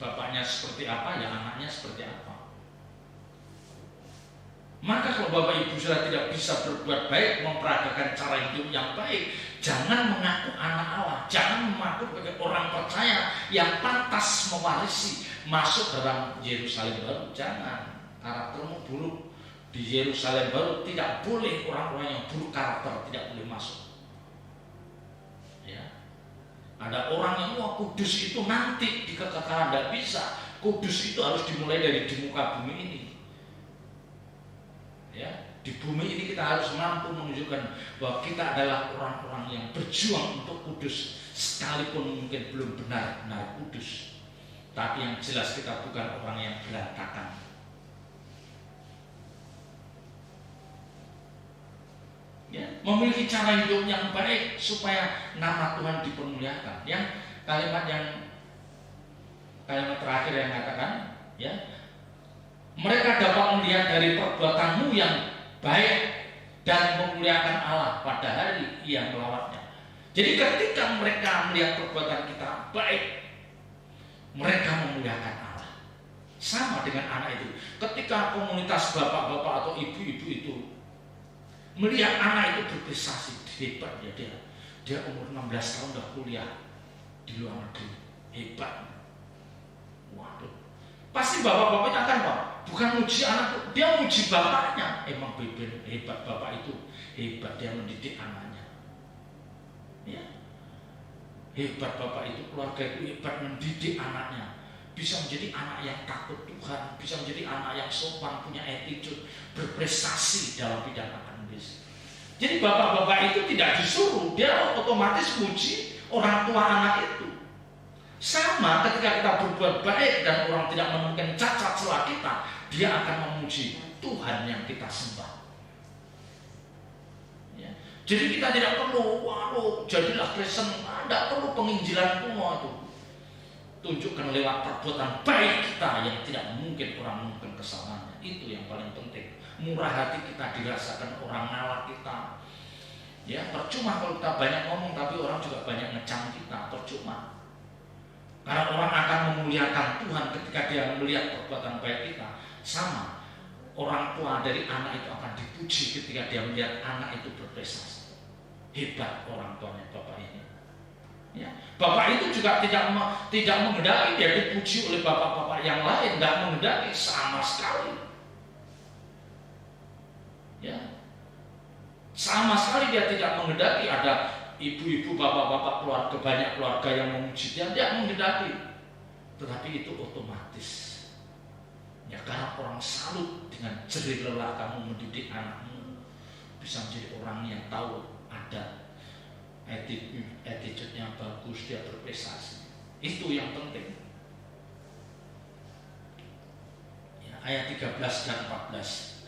Bapaknya seperti apa ya anaknya seperti apa. Maka kalau bapak ibu sudah tidak bisa berbuat baik, memperagakan cara hidup yang baik, jangan mengaku anak Allah, jangan mengaku sebagai orang percaya yang pantas mewarisi masuk dalam Yerusalem baru. Jangan, karaktermu buruk. Di Yerusalem baru tidak boleh orang-orang yang buruk karakter tidak boleh masuk. Ya. Ada orang yang kudus itu nanti di kekekalan, tidak bisa. Kudus itu harus dimulai dari di muka bumi ini. Ya, di bumi ini kita harus mampu menunjukkan bahwa kita adalah orang-orang yang berjuang untuk kudus, sekalipun mungkin belum benar-benar kudus. Tapi yang jelas kita bukan orang yang berantakan. Ya, memiliki cara hidup yang baik supaya nama Tuhan dipermuliakan. Kalimat terakhir yang mengatakan, ya, mereka dapat melihat dari perbuatanmu yang baik dan memuliakan Allah pada hari Ia melawatnya. Jadi ketika mereka melihat perbuatan kita baik, mereka memuliakan Allah. Sama dengan anak itu. Ketika komunitas bapak-bapak atau ibu-ibu itu melihat anak itu berprestasi hebat, ya dia umur 16 tahun udah kuliah di luar negeri, hebat. Waduh, pasti bapak-bapaknya akan bukan muji anak, dia muji bapaknya. Emang beben hebat bapak itu, hebat dia mendidik anaknya. Ya, hebat bapak itu, keluarga itu hebat mendidik anaknya. Bisa menjadi anak yang takut Tuhan, bisa menjadi anak yang sopan, punya attitude, berprestasi dalam bidang akademis. Jadi bapak-bapak itu tidak disuruh, dia otomatis muji orang tua anak itu. Sama ketika kita berbuat baik dan orang tidak menemukan cacat celah kita, dia akan memuji Tuhan yang kita sembah. Jadi kita tidak perlu, jadilah Kristen, tidak perlu penginjilan kuno itu. Tunjukkan lewat perbuatan baik kita yang tidak mungkin orang mungkin kesalahannya. Itu yang paling penting. Murah hati kita dirasakan orang ngalak kita. Ya, percuma kalau kita banyak ngomong tapi orang juga banyak ngecam kita, percuma. Karena orang akan memuliakan Tuhan ketika dia melihat perbuatan baik kita. Sama, orang tua dari anak itu akan dipuji ketika dia melihat anak itu berprestasi. Hebat orang tuanya bapak ini. Ya, bapak itu juga tidak menghendaki dia dipuji oleh bapak-bapak yang lain, tidak menghendaki sama sekali. Ya, sama sekali dia tidak menghendaki ada ibu-ibu, bapak-bapak, keluarga, banyak keluarga yang memuji dia, tidak menghendaki. Tetapi itu otomatis. Ya, karena orang salut dengan jerih lelah kamu mendidik anakmu, bisa menjadi orang yang tahu ada attitude-nya bagus, dia berprestasi. Itu yang penting. Ya, ayat 13 dan 14.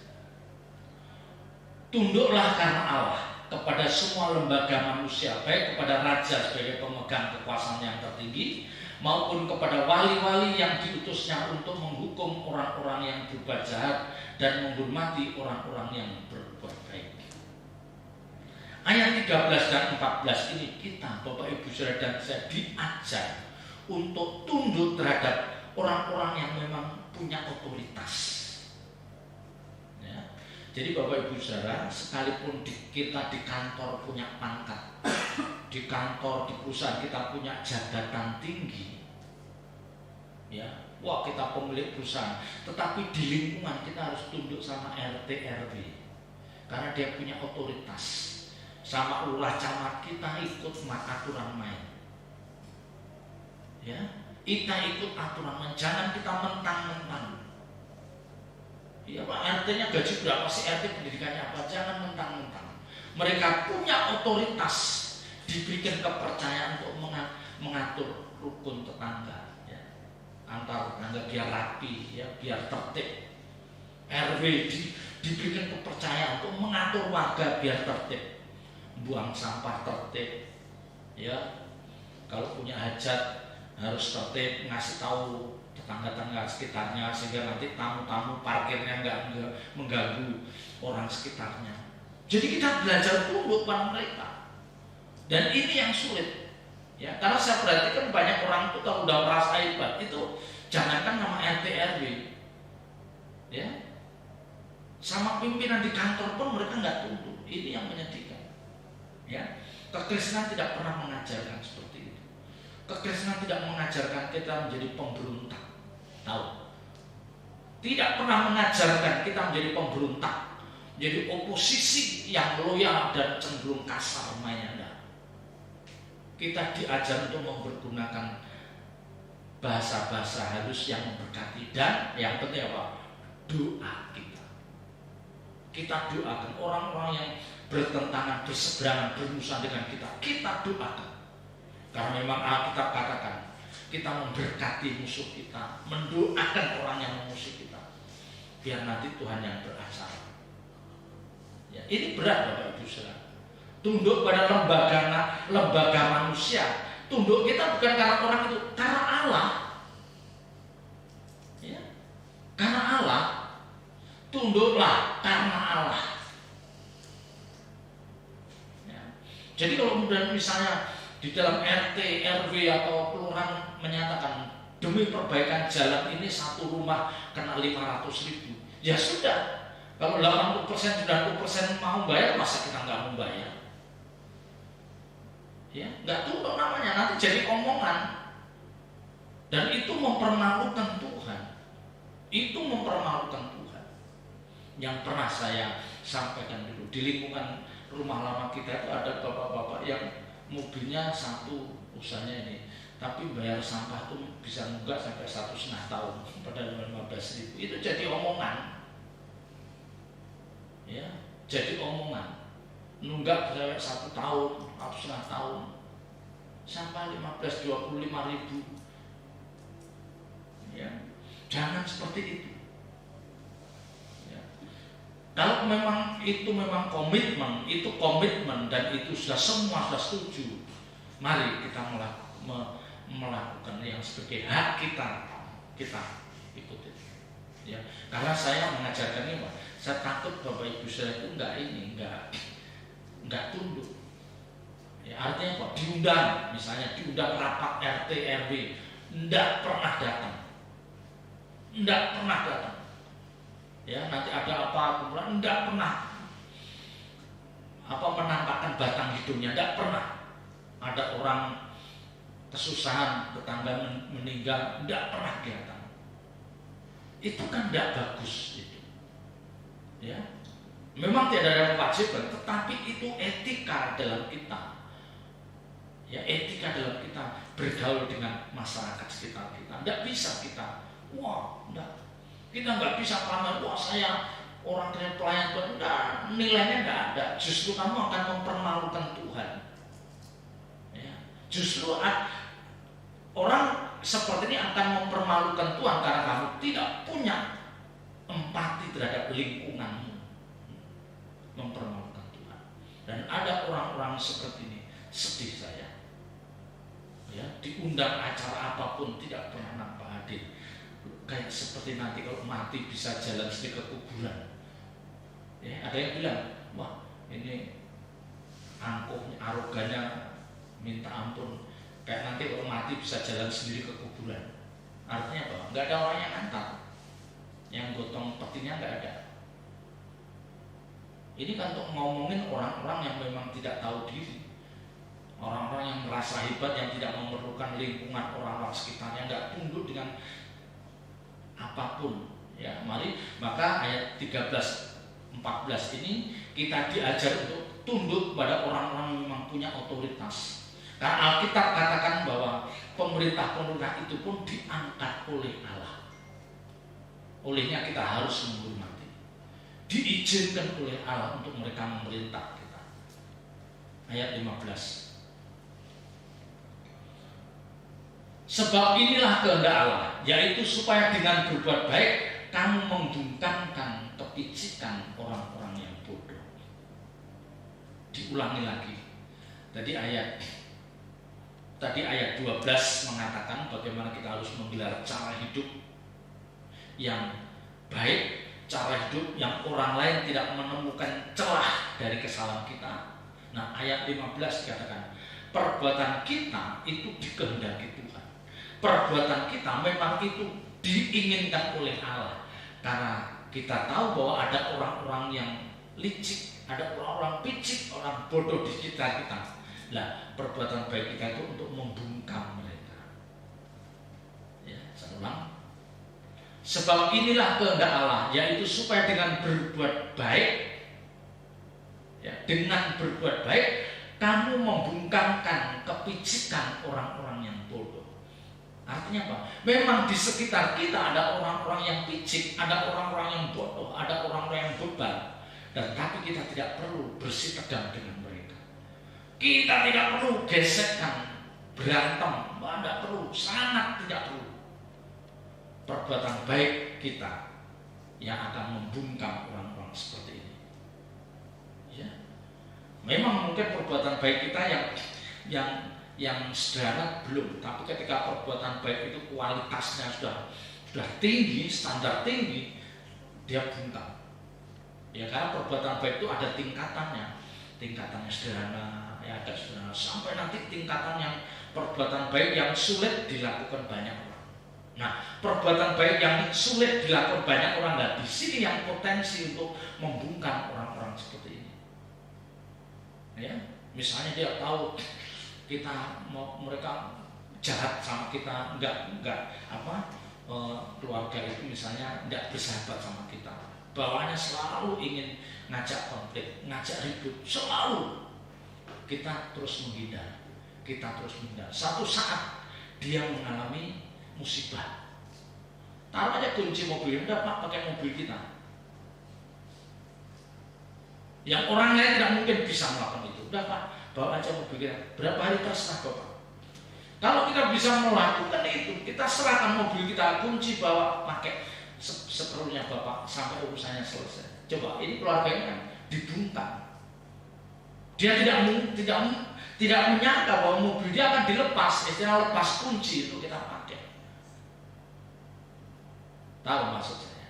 Tunduklah karena Allah kepada semua lembaga manusia, baik kepada raja sebagai pemegang kekuasaan yang tertinggi, maupun kepada wali-wali yang diutusnya untuk menghukum orang-orang yang berbuat jahat dan menghormati orang-orang yang berbuat baik. Ayat 13 dan 14 ini kita, Bapak Ibu Saudara dan saya, diajar untuk tunduk terhadap orang-orang yang memang punya otoritas. Ya. Jadi Bapak Ibu Saudara, sekalipun kita di kantor punya pangkat, di kantor, di perusahaan kita punya jabatan tinggi, ya, wah kita pemilik perusahaan, tetapi di lingkungan kita harus tunduk sama RT RW karena dia punya otoritas. Sama lurah camat kita ikut aturan main. Ya, kita ikut aturan main, jangan kita mentang-mentang. Ya Pak, RT-nya gaji berapa sih, RT pendidikannya apa? Jangan mentang-mentang. Mereka punya otoritas, diberikan kepercayaan untuk mengatur rukun tetangga, ya. Antar tetangga biar rapi, ya, biar tertib. RW diberikan kepercayaan untuk mengatur warga biar tertib. Buang sampah tertib, ya, kalau punya hajat harus tertib, ngasih tahu tetangga-tetangga sekitarnya sehingga nanti tamu-tamu parkirnya nggak mengganggu orang sekitarnya. Jadi kita belajar tunduk pada mereka, dan ini yang sulit, ya, karena saya perhatikan banyak orang itu kalau udah merasa hebat itu jangankan nama RT RW, ya, sama pimpinan di kantor pun mereka nggak tunduk. Ini yang menyedihkan. Ya, kekristenan tidak pernah mengajarkan seperti itu. Kekristenan tidak mengajarkan kita menjadi pemberontak. Tahu? Tidak pernah mengajarkan kita menjadi pemberontak, menjadi oposisi yang loyal dan cenderung kasar mainnya. Kita diajar untuk mempergunakan bahasa-bahasa halus yang memberkati, dan yang penting apa? Doa kita. Kita doakan orang-orang yang bertentangan, berseberangan, bermusuhan dengan kita. Kita doakan. Karena memang Alkitab katakan, kita memberkati musuh kita, mendoakan orang yang memusuh kita, biar nanti Tuhan yang beracara. Ya, ini berat Bapak Ibu Saudara. Tunduk pada lembaga manusia. Tunduk kita bukan karena orang itu, karena Allah. Ya, karena Allah. Tunduklah karena Allah. Jadi kalau kemudian misalnya di dalam RT, RW atau kelurahan menyatakan demi perbaikan jalan ini satu rumah kena 500.000, ya sudah. Kalau 80%, 90% mau bayar, masa kita nggak mau bayar? Ya, nggak tunduk namanya, nanti jadi omongan. Dan itu mempermalukan Tuhan. Itu mempermalukan Tuhan. Yang pernah saya sampaikan dulu di lingkungan rumah lama kita itu ada bapak-bapak yang mobilnya satu usahanya ini, tapi bayar sampah tuh bisa nunggak sampai 1,5 tahun pada 15.000. Itu jadi omongan, ya, jadi omongan. Nunggak sampai 1 tahun, 1,5 tahun, sampai 15-25.000. Ya, jangan seperti itu. Ya. Kalau memang itu memang komitmen dan itu sudah semua sudah setuju, mari kita melakukan yang sebagai hak kita ikuti. Ya, karena saya mengajarkan ini, Pak, saya takut Bapak Ibu saya itu enggak tunduk. Ya, artinya Pak, diundang rapat RT RW, enggak pernah datang. Ya, nanti ada apa kumpulan, enggak pernah menampakkan batang hidungnya, enggak pernah. Ada orang kesusahan, tetangga meninggal, enggak pernah datang. Itu kan enggak bagus itu. Ya. Memang tidak ada kewajiban, tetapi itu etika dalam kita. Ya, etika dalam kita bergaul dengan masyarakat sekitar kita. Enggak bisa kita, kita nggak bisa pamer, saya orang pelayan Tuhan, nilainya nggak ada. Justru kamu akan mempermalukan Tuhan. Ya. Justru orang seperti ini akan mempermalukan Tuhan karena kamu tidak punya empati terhadap lingkunganmu. Mempermalukan Tuhan. Dan ada orang-orang seperti ini, sedih saya. Ya, diundang acara apapun tidak pernah nampak hadir. Kayak seperti nanti kalau mati bisa jalan sendiri ke kuburan. Ya, ada yang bilang, wah ini angkuhnya, arogannya minta ampun. Kayak nanti kalau mati bisa jalan sendiri ke kuburan. Artinya apa? Nggak ada orang yang antar, yang gotong petinya nggak ada. Ini kan untuk ngomongin orang-orang yang memang tidak tahu diri, orang-orang yang merasa hebat, yang tidak memerlukan lingkungan orang-orang sekitarnya, nggak tunduk dengan apapun. Ya, maka ayat 13-14 ini kita diajar untuk tunduk pada orang-orang yang memang punya otoritas. Karena Alkitab katakan bahwa pemerintah itu pun diangkat oleh Allah. Olehnya kita harus menghormati. Diizinkan oleh Allah untuk mereka memerintah kita. Ayat 15. Sebab inilah kehendak Allah, yaitu supaya dengan berbuat baik kamu membungkamkan kepicikan orang-orang yang bodoh. Diulangi lagi. Tadi ayat 12 mengatakan bagaimana kita harus menggelar cara hidup yang baik, cara hidup yang orang lain tidak menemukan celah dari kesalahan kita. Nah, ayat 15 dikatakan perbuatan kita itu dikehendaki Tuhan. Perbuatan kita memang itu diinginkan oleh Allah. Karena kita tahu bahwa ada orang-orang yang licik, ada orang-orang picik, orang bodoh di sekitar kita. Nah, perbuatan baik kita itu untuk membungkam mereka. Ya, saya ulang. Sebab inilah kehendak Allah, yaitu supaya dengan berbuat baik, kamu membungkamkan kepicikan orang-orang yang bodoh. Artinya apa? Memang di sekitar kita ada orang-orang yang picik, ada orang-orang yang bodoh, ada orang-orang yang bebal. Dan tapi kita tidak perlu bersitegang dengan mereka. Kita tidak perlu gesekkan, berantem, tidak perlu, sangat tidak perlu. Perbuatan baik kita yang akan membungkam orang-orang seperti ini. Ya. Memang mungkin perbuatan baik kita yang sederhana belum, tapi ketika perbuatan baik itu kualitasnya sudah tinggi, standar tinggi, dia bungkam. Ya, karena perbuatan baik itu ada tingkatannya sederhana, ya agak sederhana, sampai nanti tingkatan yang perbuatan baik yang sulit dilakukan banyak orang. Nah, perbuatan baik yang sulit dilakukan banyak orang, nah di sini yang potensi untuk membungkam orang-orang seperti ini. Ya, misalnya dia tahu mereka jahat sama kita, keluarga itu misalnya tidak bersahabat sama kita, bawaannya selalu ingin ngajak konflik, ngajak ribut, selalu kita terus menghindar. Satu saat dia mengalami musibah, taruh aja kunci mobil, udah Pak pakai mobil kita, yang orang lain tidak mungkin bisa melakukan itu, udah Pak bawa aja mobil kita, berapa hari terserah Bapak. Kalau kita bisa melakukan itu, kita serahkan mobil kita, kunci bawa pakai seperlunya Bapak sampai urusannya selesai. Coba ini keluarganya kan dibungkam. Dia tidak menyangka bahwa mobil dia akan dilepas, istilah lepas kunci itu kita pakai. Tahu maksud saya?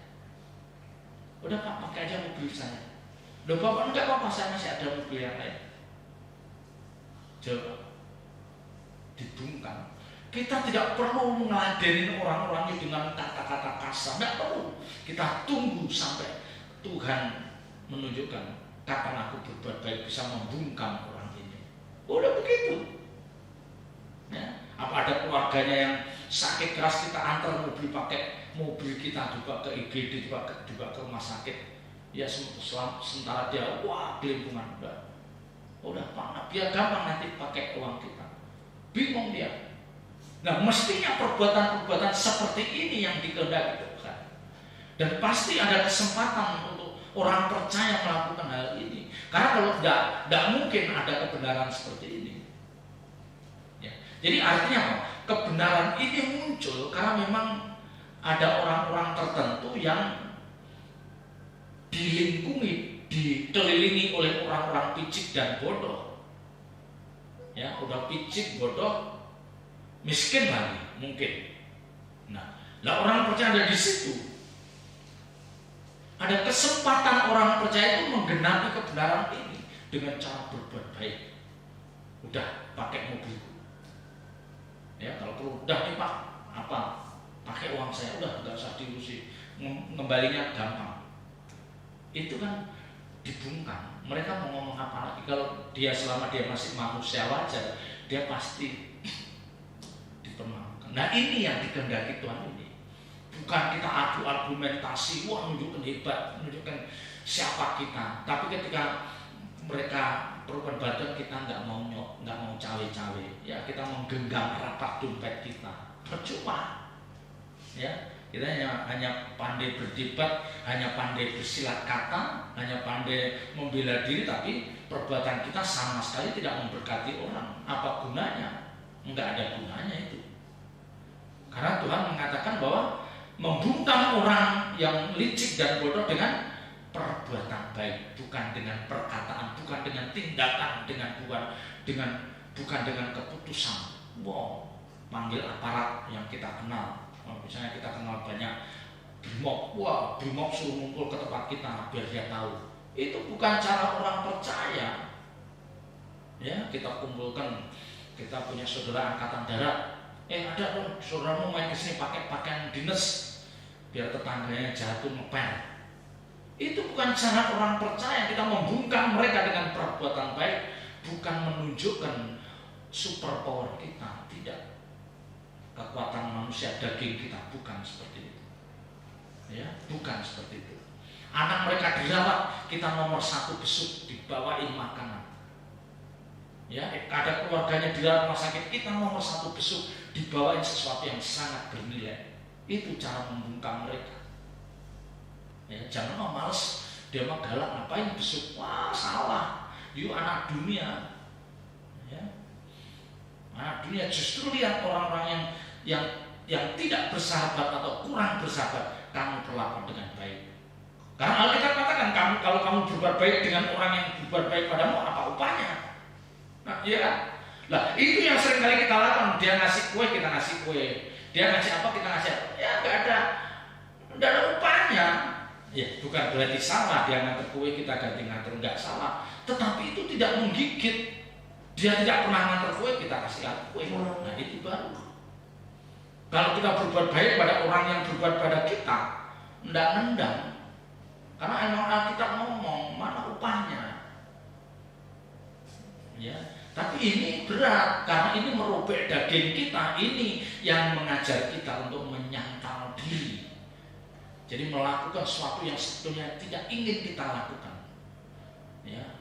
Udah Pak, pakai aja mobil saya. Loh Bapak, enggak apa-apa, saya masih ada mobil yang lain. Coba dibungkam. Kita tidak perlu ngeladenin orang-orang itu dengan kata-kata kasar, tidak perlu. Kita tunggu sampai Tuhan menunjukkan kapan aku berbuat baik bisa membungkam orang ini. Udah begitu. Ya. Apa ada keluarganya yang sakit keras, kita antar mobil, pakai mobil kita juga ke IGD, juga ke rumah sakit. Ya sementara dia kelimpungan. Udah Pak, biar gampang nanti pakai uang kita. Bingung dia. Nah, mestinya perbuatan-perbuatan seperti ini yang dikehendaki Tuhan. Dan pasti ada kesempatan untuk orang percaya melakukan hal ini. Karena kalau tidak mungkin ada kebenaran seperti ini. Ya. Jadi artinya apa? Kebenaran ini muncul karena memang ada orang-orang tertentu yang dikelilingi oleh orang-orang picik dan bodoh. Ya, udah picik, bodoh, miskin lagi mungkin. Nah, orang percaya ada di situ. Ada kesempatan orang percaya itu menggenapi kebenaran ini dengan cara berbuat baik. Udah pakai mobilku. Ya, kalau perlu udah nih Pak, apa? Pakai uang saya, udah nggak usah diurusi. Ngembalinya gampang. Itu kan dibungkam. Mereka mau ngomong apa lagi? Kalau dia selama dia masih manusia wajar, dia pasti dipermalukan. Nah ini yang dikehendaki Tuhan ini. Bukan kita adu argumentasi, wah menunjukkan hebat, menunjukkan siapa kita. Tapi ketika mereka berbuat kita nggak mau cawe-cawe, ya kita menggenggam rapat dompet kita, percuma. Ya, kita hanya pandai berdebat, hanya pandai bersilat kata, hanya pandai membela diri, tapi perbuatan kita sama sekali tidak memberkati orang. Apa gunanya? Enggak ada gunanya itu. Karena Tuhan mengatakan bahwa membungkam orang yang licik dan bodoh dengan perbuatan baik, bukan dengan perkataan, bukan dengan tindakan, bukan dengan keputusan. Wow, panggil aparat yang kita kenal. Misalnya kita kenal banyak Brimob, wah Brimob suruh ngumpul ke tempat kita biar dia tahu. Itu bukan cara orang percaya. Ya, kita kumpulkan, kita punya saudara angkatan darat. Ada dong saudaramu main kesini pakai pakaian dinas biar tetangganya jatuh ngepel. Itu bukan cara orang percaya. Kita membungkam mereka dengan perbuatan baik, bukan menunjukkan super power kita, tidak. Kekuatan manusia daging kita bukan seperti itu. Ya, bukan seperti itu. Anak mereka dirawat, kita nomor 1 besuk, dibawain makanan. Ya, ada keluarganya dirawat rumah sakit, kita nomor 1 besuk, dibawain sesuatu yang sangat bernilai. Itu cara membungkam mereka. Ya, jangan males, dia mah galak ngapain besuk, wah salah. You anak dunia. Ya. Anak dunia, justru lihat orang-orang yang tidak bersahabat atau kurang bersahabat, kamu perlakukan dengan baik. Karena Alkitab katakan, kalau kamu berbuat baik dengan orang yang berbuat baik padamu, apa upahnya? Nah, iya kan? Nah, itu yang sering kali kita lakukan. Dia ngasih kue, kita ngasih kue. Dia ngasih apa, kita ngasih apa. Ya, nggak ada upahnya. Ya, bukan berarti salah dia nganter kue, kita ganti nganter, nggak salah. Tetapi itu tidak menggigit. Dia tidak pernah nganter kue, kita kasih kue. Nah, itu baru. Kalau kita berbuat baik pada orang yang berbuat pada kita, tidak nendang. Karena emang Alkitab ngomong, mana upahnya. Ya, tapi ini berat, karena ini merobek daging kita. Ini yang mengajar kita untuk menyangkal diri. Jadi melakukan sesuatu yang sebetulnya tidak ingin kita lakukan. Ya.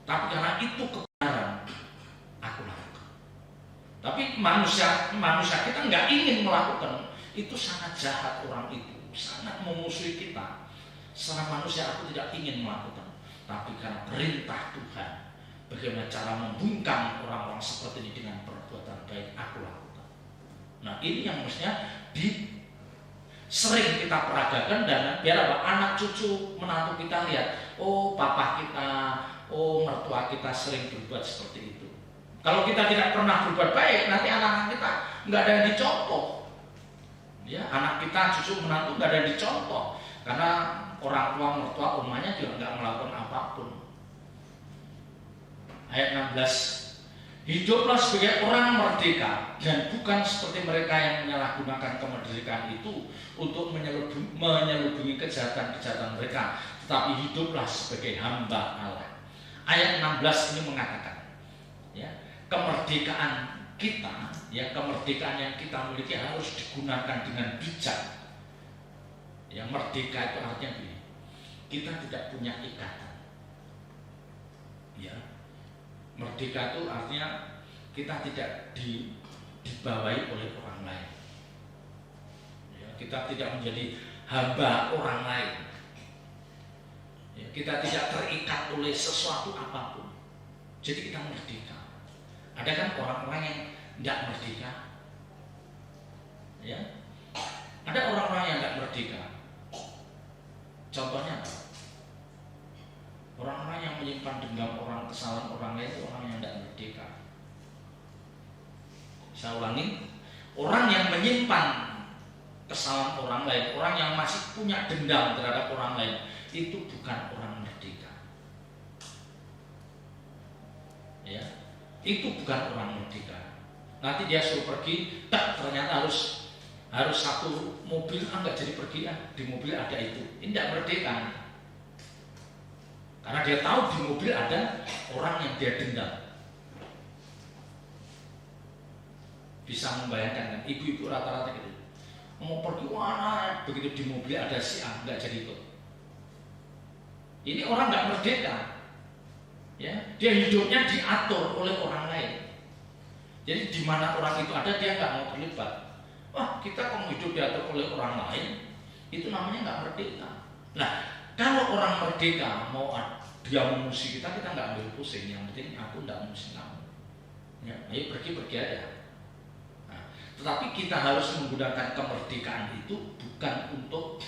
Tapi karena itu kebenaran, aku lakukan. Tapi manusia kita nggak ingin melakukan. Itu sangat jahat orang itu, sangat memusuhi kita. Secara manusia aku tidak ingin melakukan. Tapi karena perintah Tuhan, bagaimana cara membungkam orang-orang seperti ini dengan perbuatan baik, aku lakukan. Nah ini yang mestinya sering kita peragakan, dan biar apa? Anak cucu menantu kita lihat, oh papa kita, oh mertua kita sering berbuat seperti itu. Kalau kita tidak pernah berbuat baik, nanti anak-anak kita nggak ada yang dicontoh. Ya, anak kita, cucu menantu nggak ada yang dicontoh, karena orang tua mertua umumnya juga nggak melakukan apapun. Ayat 16. Hiduplah sebagai orang merdeka dan bukan seperti mereka yang menyalahgunakan kemerdekaan itu untuk menyelubungi kejahatan-kejahatan mereka, tetapi hiduplah sebagai hamba Allah. Ayat 16 ini mengatakan, ya, kemerdekaan kita, ya, kemerdekaan yang kita miliki harus digunakan dengan bijak. Yang merdeka itu artinya begini, kita tidak punya ikatan. Ya. Merdeka itu artinya kita tidak dibawahi oleh orang lain. Ya, kita tidak menjadi hamba orang lain. Ya, kita tidak terikat oleh sesuatu apapun. Jadi kita merdeka. Ada kan orang-orang yang tidak merdeka? Ya, ada orang-orang yang tidak merdeka. Contohnya apa? Orang-orang yang menyimpan dendam, kesalahan orang lain itu orang yang tidak merdeka. Saya ulangi, orang yang menyimpan kesalahan orang lain, orang yang masih punya dendam terhadap orang lain, itu bukan orang merdeka. Ya, itu bukan orang merdeka. Nanti dia suruh pergi, ternyata harus satu mobil, nggak jadi pergi, di mobil ada itu. Ini tidak merdeka. Karena dia tahu di mobil ada orang yang dia dendam. Bisa membayangkan kan, ibu-ibu rata-rata gitu, mau pergi mana, begitu di mobil ada si A, nggak jadi ikut. Ini orang nggak merdeka, ya, dia hidupnya diatur oleh orang lain. Jadi di mana orang itu ada, dia nggak mau terlibat. Wah, kita kalau hidup diatur oleh orang lain, itu namanya nggak merdeka. Nah, kalau orang merdeka mau dia memusuhi kita nggak ambil pusing. Yang penting aku nggak memusuhi kamu. Ya, ayo pergi aja. Nah, tetapi kita harus menggunakan kemerdekaan itu bukan untuk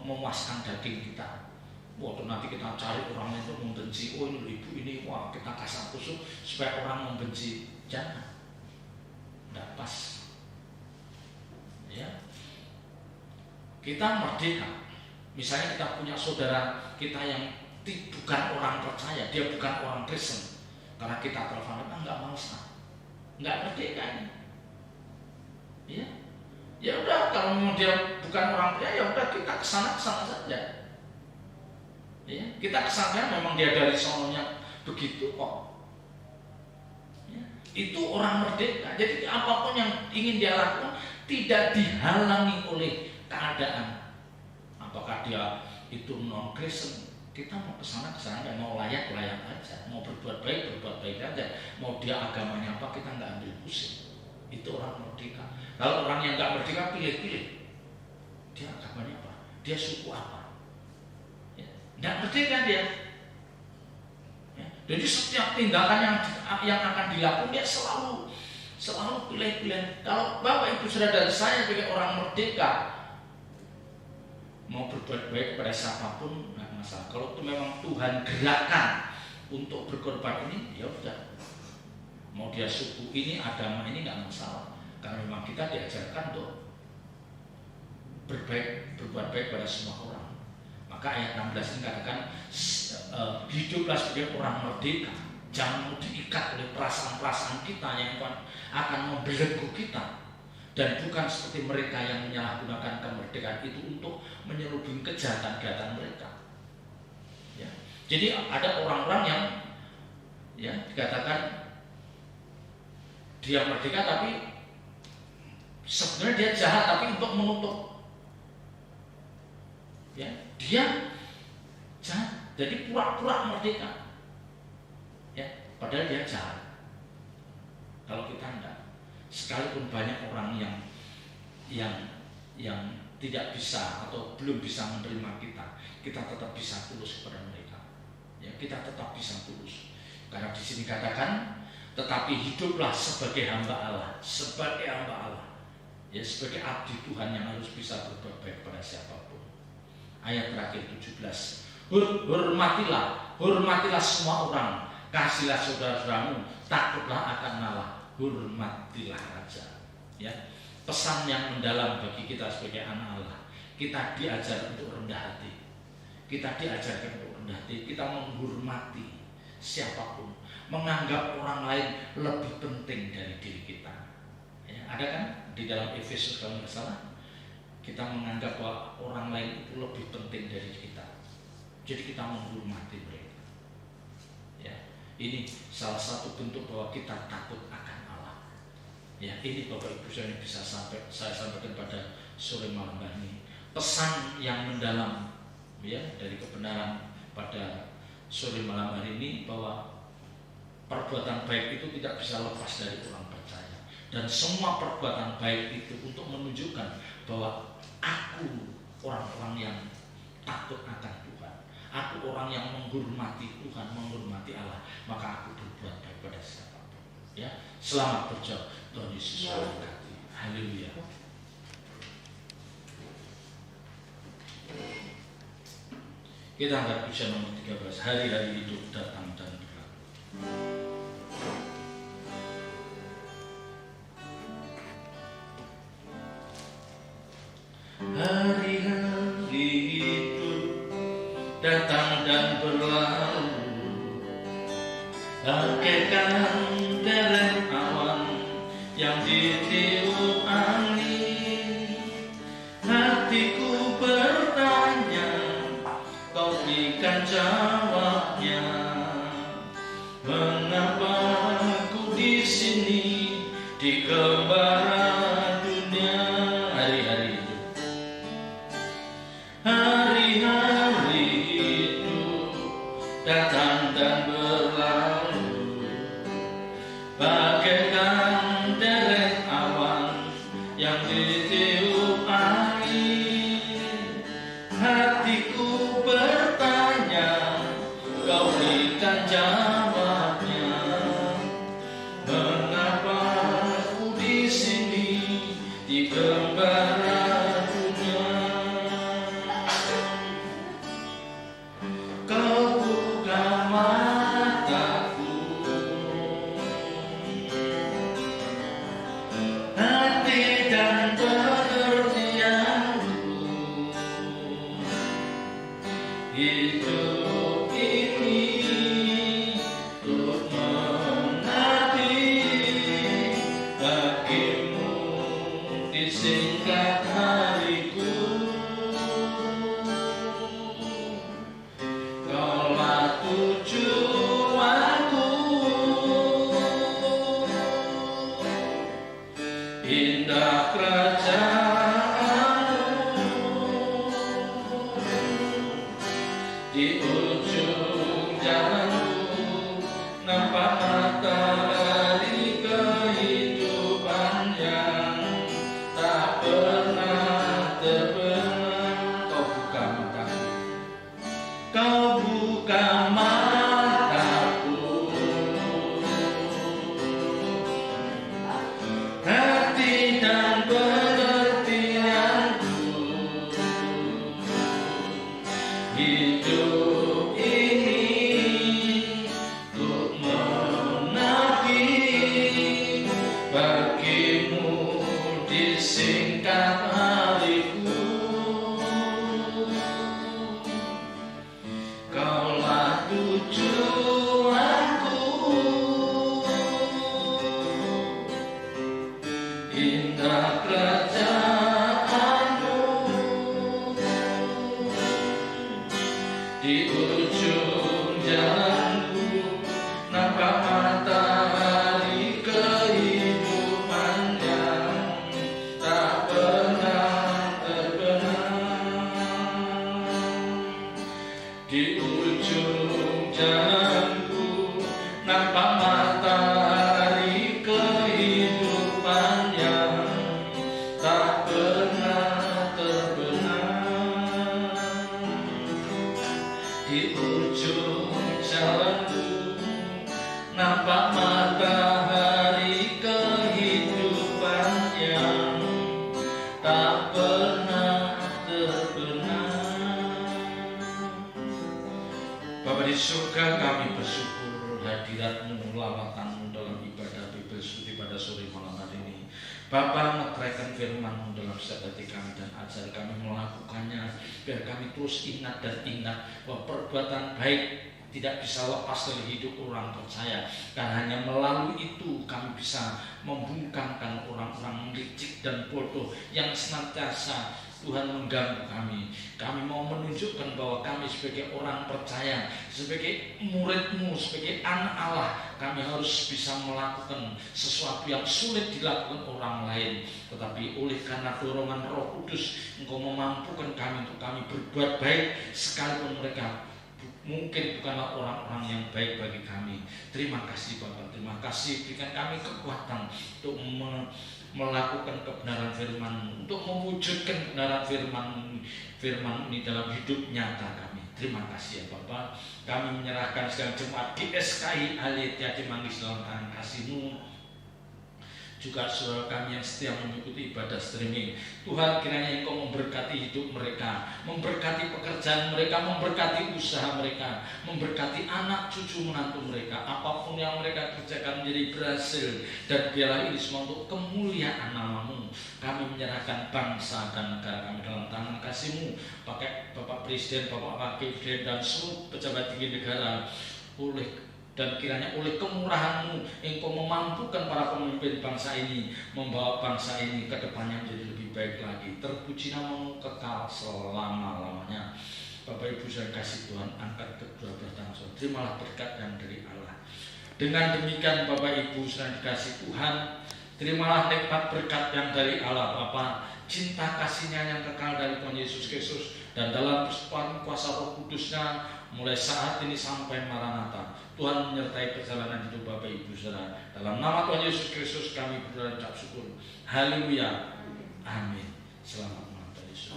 memuaskan daging kita. Waktu nanti kita cari orang itu membenci, oh ini ibu ini, wah kita kasar kusuk supaya orang membenci. Jangan, nggak pas. Ya, kita merdeka. Misalnya kita punya saudara kita yang bukan orang percaya, dia bukan orang Kristen, karena kita telepon nggak mau nggak merdeka ini. Ya udah, kalau memang dia bukan orang percaya, ya udah kita kesana saja. Ya, kita kesana memang dia dari sononya begitu kok. Ya, itu orang merdeka. Jadi apapun yang ingin dia lakukan tidak dihalangi oleh keadaan. Apakah dia itu non Kristen, kita mau kesana nggak, mau layak aja, mau berbuat baik aja, mau dia agamanya apa kita nggak ambil pusing. Itu orang merdeka. Kalau orang yang nggak merdeka, pilih dia agamanya apa, dia suku apa, ya, nggak merdeka dia. Ya, jadi setiap tindakan yang akan dilakukan dia selalu pilih. Kalau Bapak Ibu Saudara dan saya sebagai orang merdeka, mau berbuat baik kepada siapapun nggak masalah. Kalau itu memang Tuhan gerakkan untuk berkorban ini, ya udah. Mau dia suku ini, agama ini nggak masalah. Karena memang kita diajarkan untuk berbuat baik pada semua orang. Maka ayat 16 ini katakan, hiduplah sebagai orang merdeka. Jangan diikat oleh perasaan-perasaan kita yang akan membelenggu kita. Dan bukan seperti mereka yang menyalahgunakan kemerdekaan itu untuk menyelubungi kejahatan-kejahatan mereka. Ya. Jadi ada orang-orang yang, ya, dikatakan dia merdeka tapi sebenarnya dia jahat, tapi untuk menutup. Ya, dia jahat, jadi pura-pura merdeka. Ya, padahal dia jahat. Kalau kita enggak. Sekalipun banyak orang yang tidak bisa atau belum bisa menerima kita tetap bisa tulus kepada mereka. Ya, kita tetap bisa tulus. Karena di sini katakan, tetapi hiduplah sebagai hamba Allah, Ya, sebagai abdi Tuhan yang harus bisa berbuat baik kepada siapapun. Ayat terakhir 17. Hormatilah semua orang, kasihlah saudara-saudaramu, takutlah akan Allah, hormatilah raja. Ya, pesan yang mendalam bagi kita sebagai anak Allah. Kita diajar untuk rendah hati. Kita diajarkan untuk rendah hati. Kita menghormati siapapun, menganggap orang lain lebih penting dari diri kita. Ya, ada kan di dalam Efesus kalau nggak salah, kita menganggap bahwa orang lain itu lebih penting dari kita. Jadi kita menghormati mereka. Ya, ini salah satu bentuk bahwa kita takut akan Allah. Ya, ini Bapak Ibu saya bisa saya sampaikan pada sore malam hari ini. Pesan yang mendalam, ya, dari kebenaran pada sore malam hari ini, bahwa perbuatan baik itu tidak bisa lepas dari orang percaya. Dan semua perbuatan baik itu untuk menunjukkan bahwa aku orang-orang yang takut akan Tuhan, aku orang yang menghormati Tuhan, menghormati Allah, maka aku berbuat baik pada siapapun. Ya, selamat berjauh, Tuhan Yesus memberkati. Haleluya. Kita angkat pujian nomor 13, hari-hari hidup datang dan berlalu. Hari-hari hidup datang dan berlalu, bagaikan dereng awan yang ditiup angin. Hatiku bertanya, kau berikan jawabnya. Mengapa aku di sini di gembala dunia? Hari-hari hidup, hari-hari hidup datang dan berlalu, bagaikan dereng awan yang ditiup angin. Hatiku bertanya, kau berikan jawabnya. Mengapa aku di sini di gembala dunia? Kau buka mataku, hati dan pengertianku. Hidup ini untuk mengabdi bagimu, disingkat hariku. Kaulah tujuanku, indah kerajaanmu. Di ujung jalanku nampak matahari kehidupan yang tak pernah terbenam. Kau buka mataku, hati dan pengertianku. Hidup ini untuk mengabdi bagimu, disingkat hariku. Kaulah tujuanku, indah kerajaanmu. Di ujung jalanku nampak matahari kehidupan yang tak pernah terbenam. Di ujung jalanku nampak matahari kehidupan yang tak di surga, kami bersyukur hadirat-Mu, lawatan-Mu dalam ibadah Bible Studi pada sore malam hari ini. Bapa, meteraikan firman-Mu dalam setiap hati kami dan ajar kami melakukannya, biar kami terus ingat dan ingat bahwa perbuatan baik tidak bisa lepas dari hidup orang percaya, dan hanya melalui itu kami bisa membungkamkan orang-orang licik dan bodoh yang senantiasa Tuhan mengganggu kami. Kami mau menunjukkan bahwa kami sebagai orang percaya, sebagai murid-Mu, sebagai anak Allah, kami harus bisa melakukan sesuatu yang sulit dilakukan orang lain. Tetapi oleh karena dorongan Roh Kudus, Engkau memampukan kami untuk kami berbuat baik sekalipun mereka mungkin bukanlah orang-orang yang baik bagi kami. Terima kasih Bapak, terima kasih berikan kami kekuatan untuk melakukan kebenaran firman-Mu, untuk mewujudkan kebenaran firman ini dalam hidup nyata kami. Terima kasih ya Bapak. Kami menyerahkan segala jemaat GSKI Alit Yatim Manggis dalam tangan kasih-Mu, juga saudara kami yang setia mengikuti ibadah streaming. Tuhan, kiranya Engkau memberkati hidup mereka, memberkati pekerjaan mereka, memberkati usaha mereka, memberkati anak cucu menantu mereka. Apapun yang mereka kerjakan menjadi berhasil, dan biarlah ini semua untuk kemuliaan nama-Mu. Kami menyerahkan bangsa dan negara kami dalam tangan kasih-Mu. Pakai Bapak Presiden, Bapak Wakil Presiden, dan seluruh pejabat tinggi negara, dan kiranya oleh kemurahan-Mu Engkau memampukan para pemimpin bangsa ini, membawa bangsa ini ke depannya menjadi lebih baik lagi. Terpuji nama-Mu kekal selama-lamanya. Bapak Ibu saya kasih Tuhan, angkat kedua belah tangan saudara. Terimalah berkat yang dari Allah. Dengan demikian Bapak Ibu saya dikasih Tuhan, terimalah nikmat berkat yang dari Allah Bapa, cinta kasih-Nya yang kekal dari Tuhan Yesus Kristus, dan dalam persekutuan kuasa Roh Kudus-Nya mulai saat ini sampai Maranatha. Tuhan menyertai perjalanan hidup Bapak Ibu saudara. Dalam nama Tuhan Yesus Kristus kami berdoa dan ucap syukur. Haleluya. Amin. Selamat malam Yesus.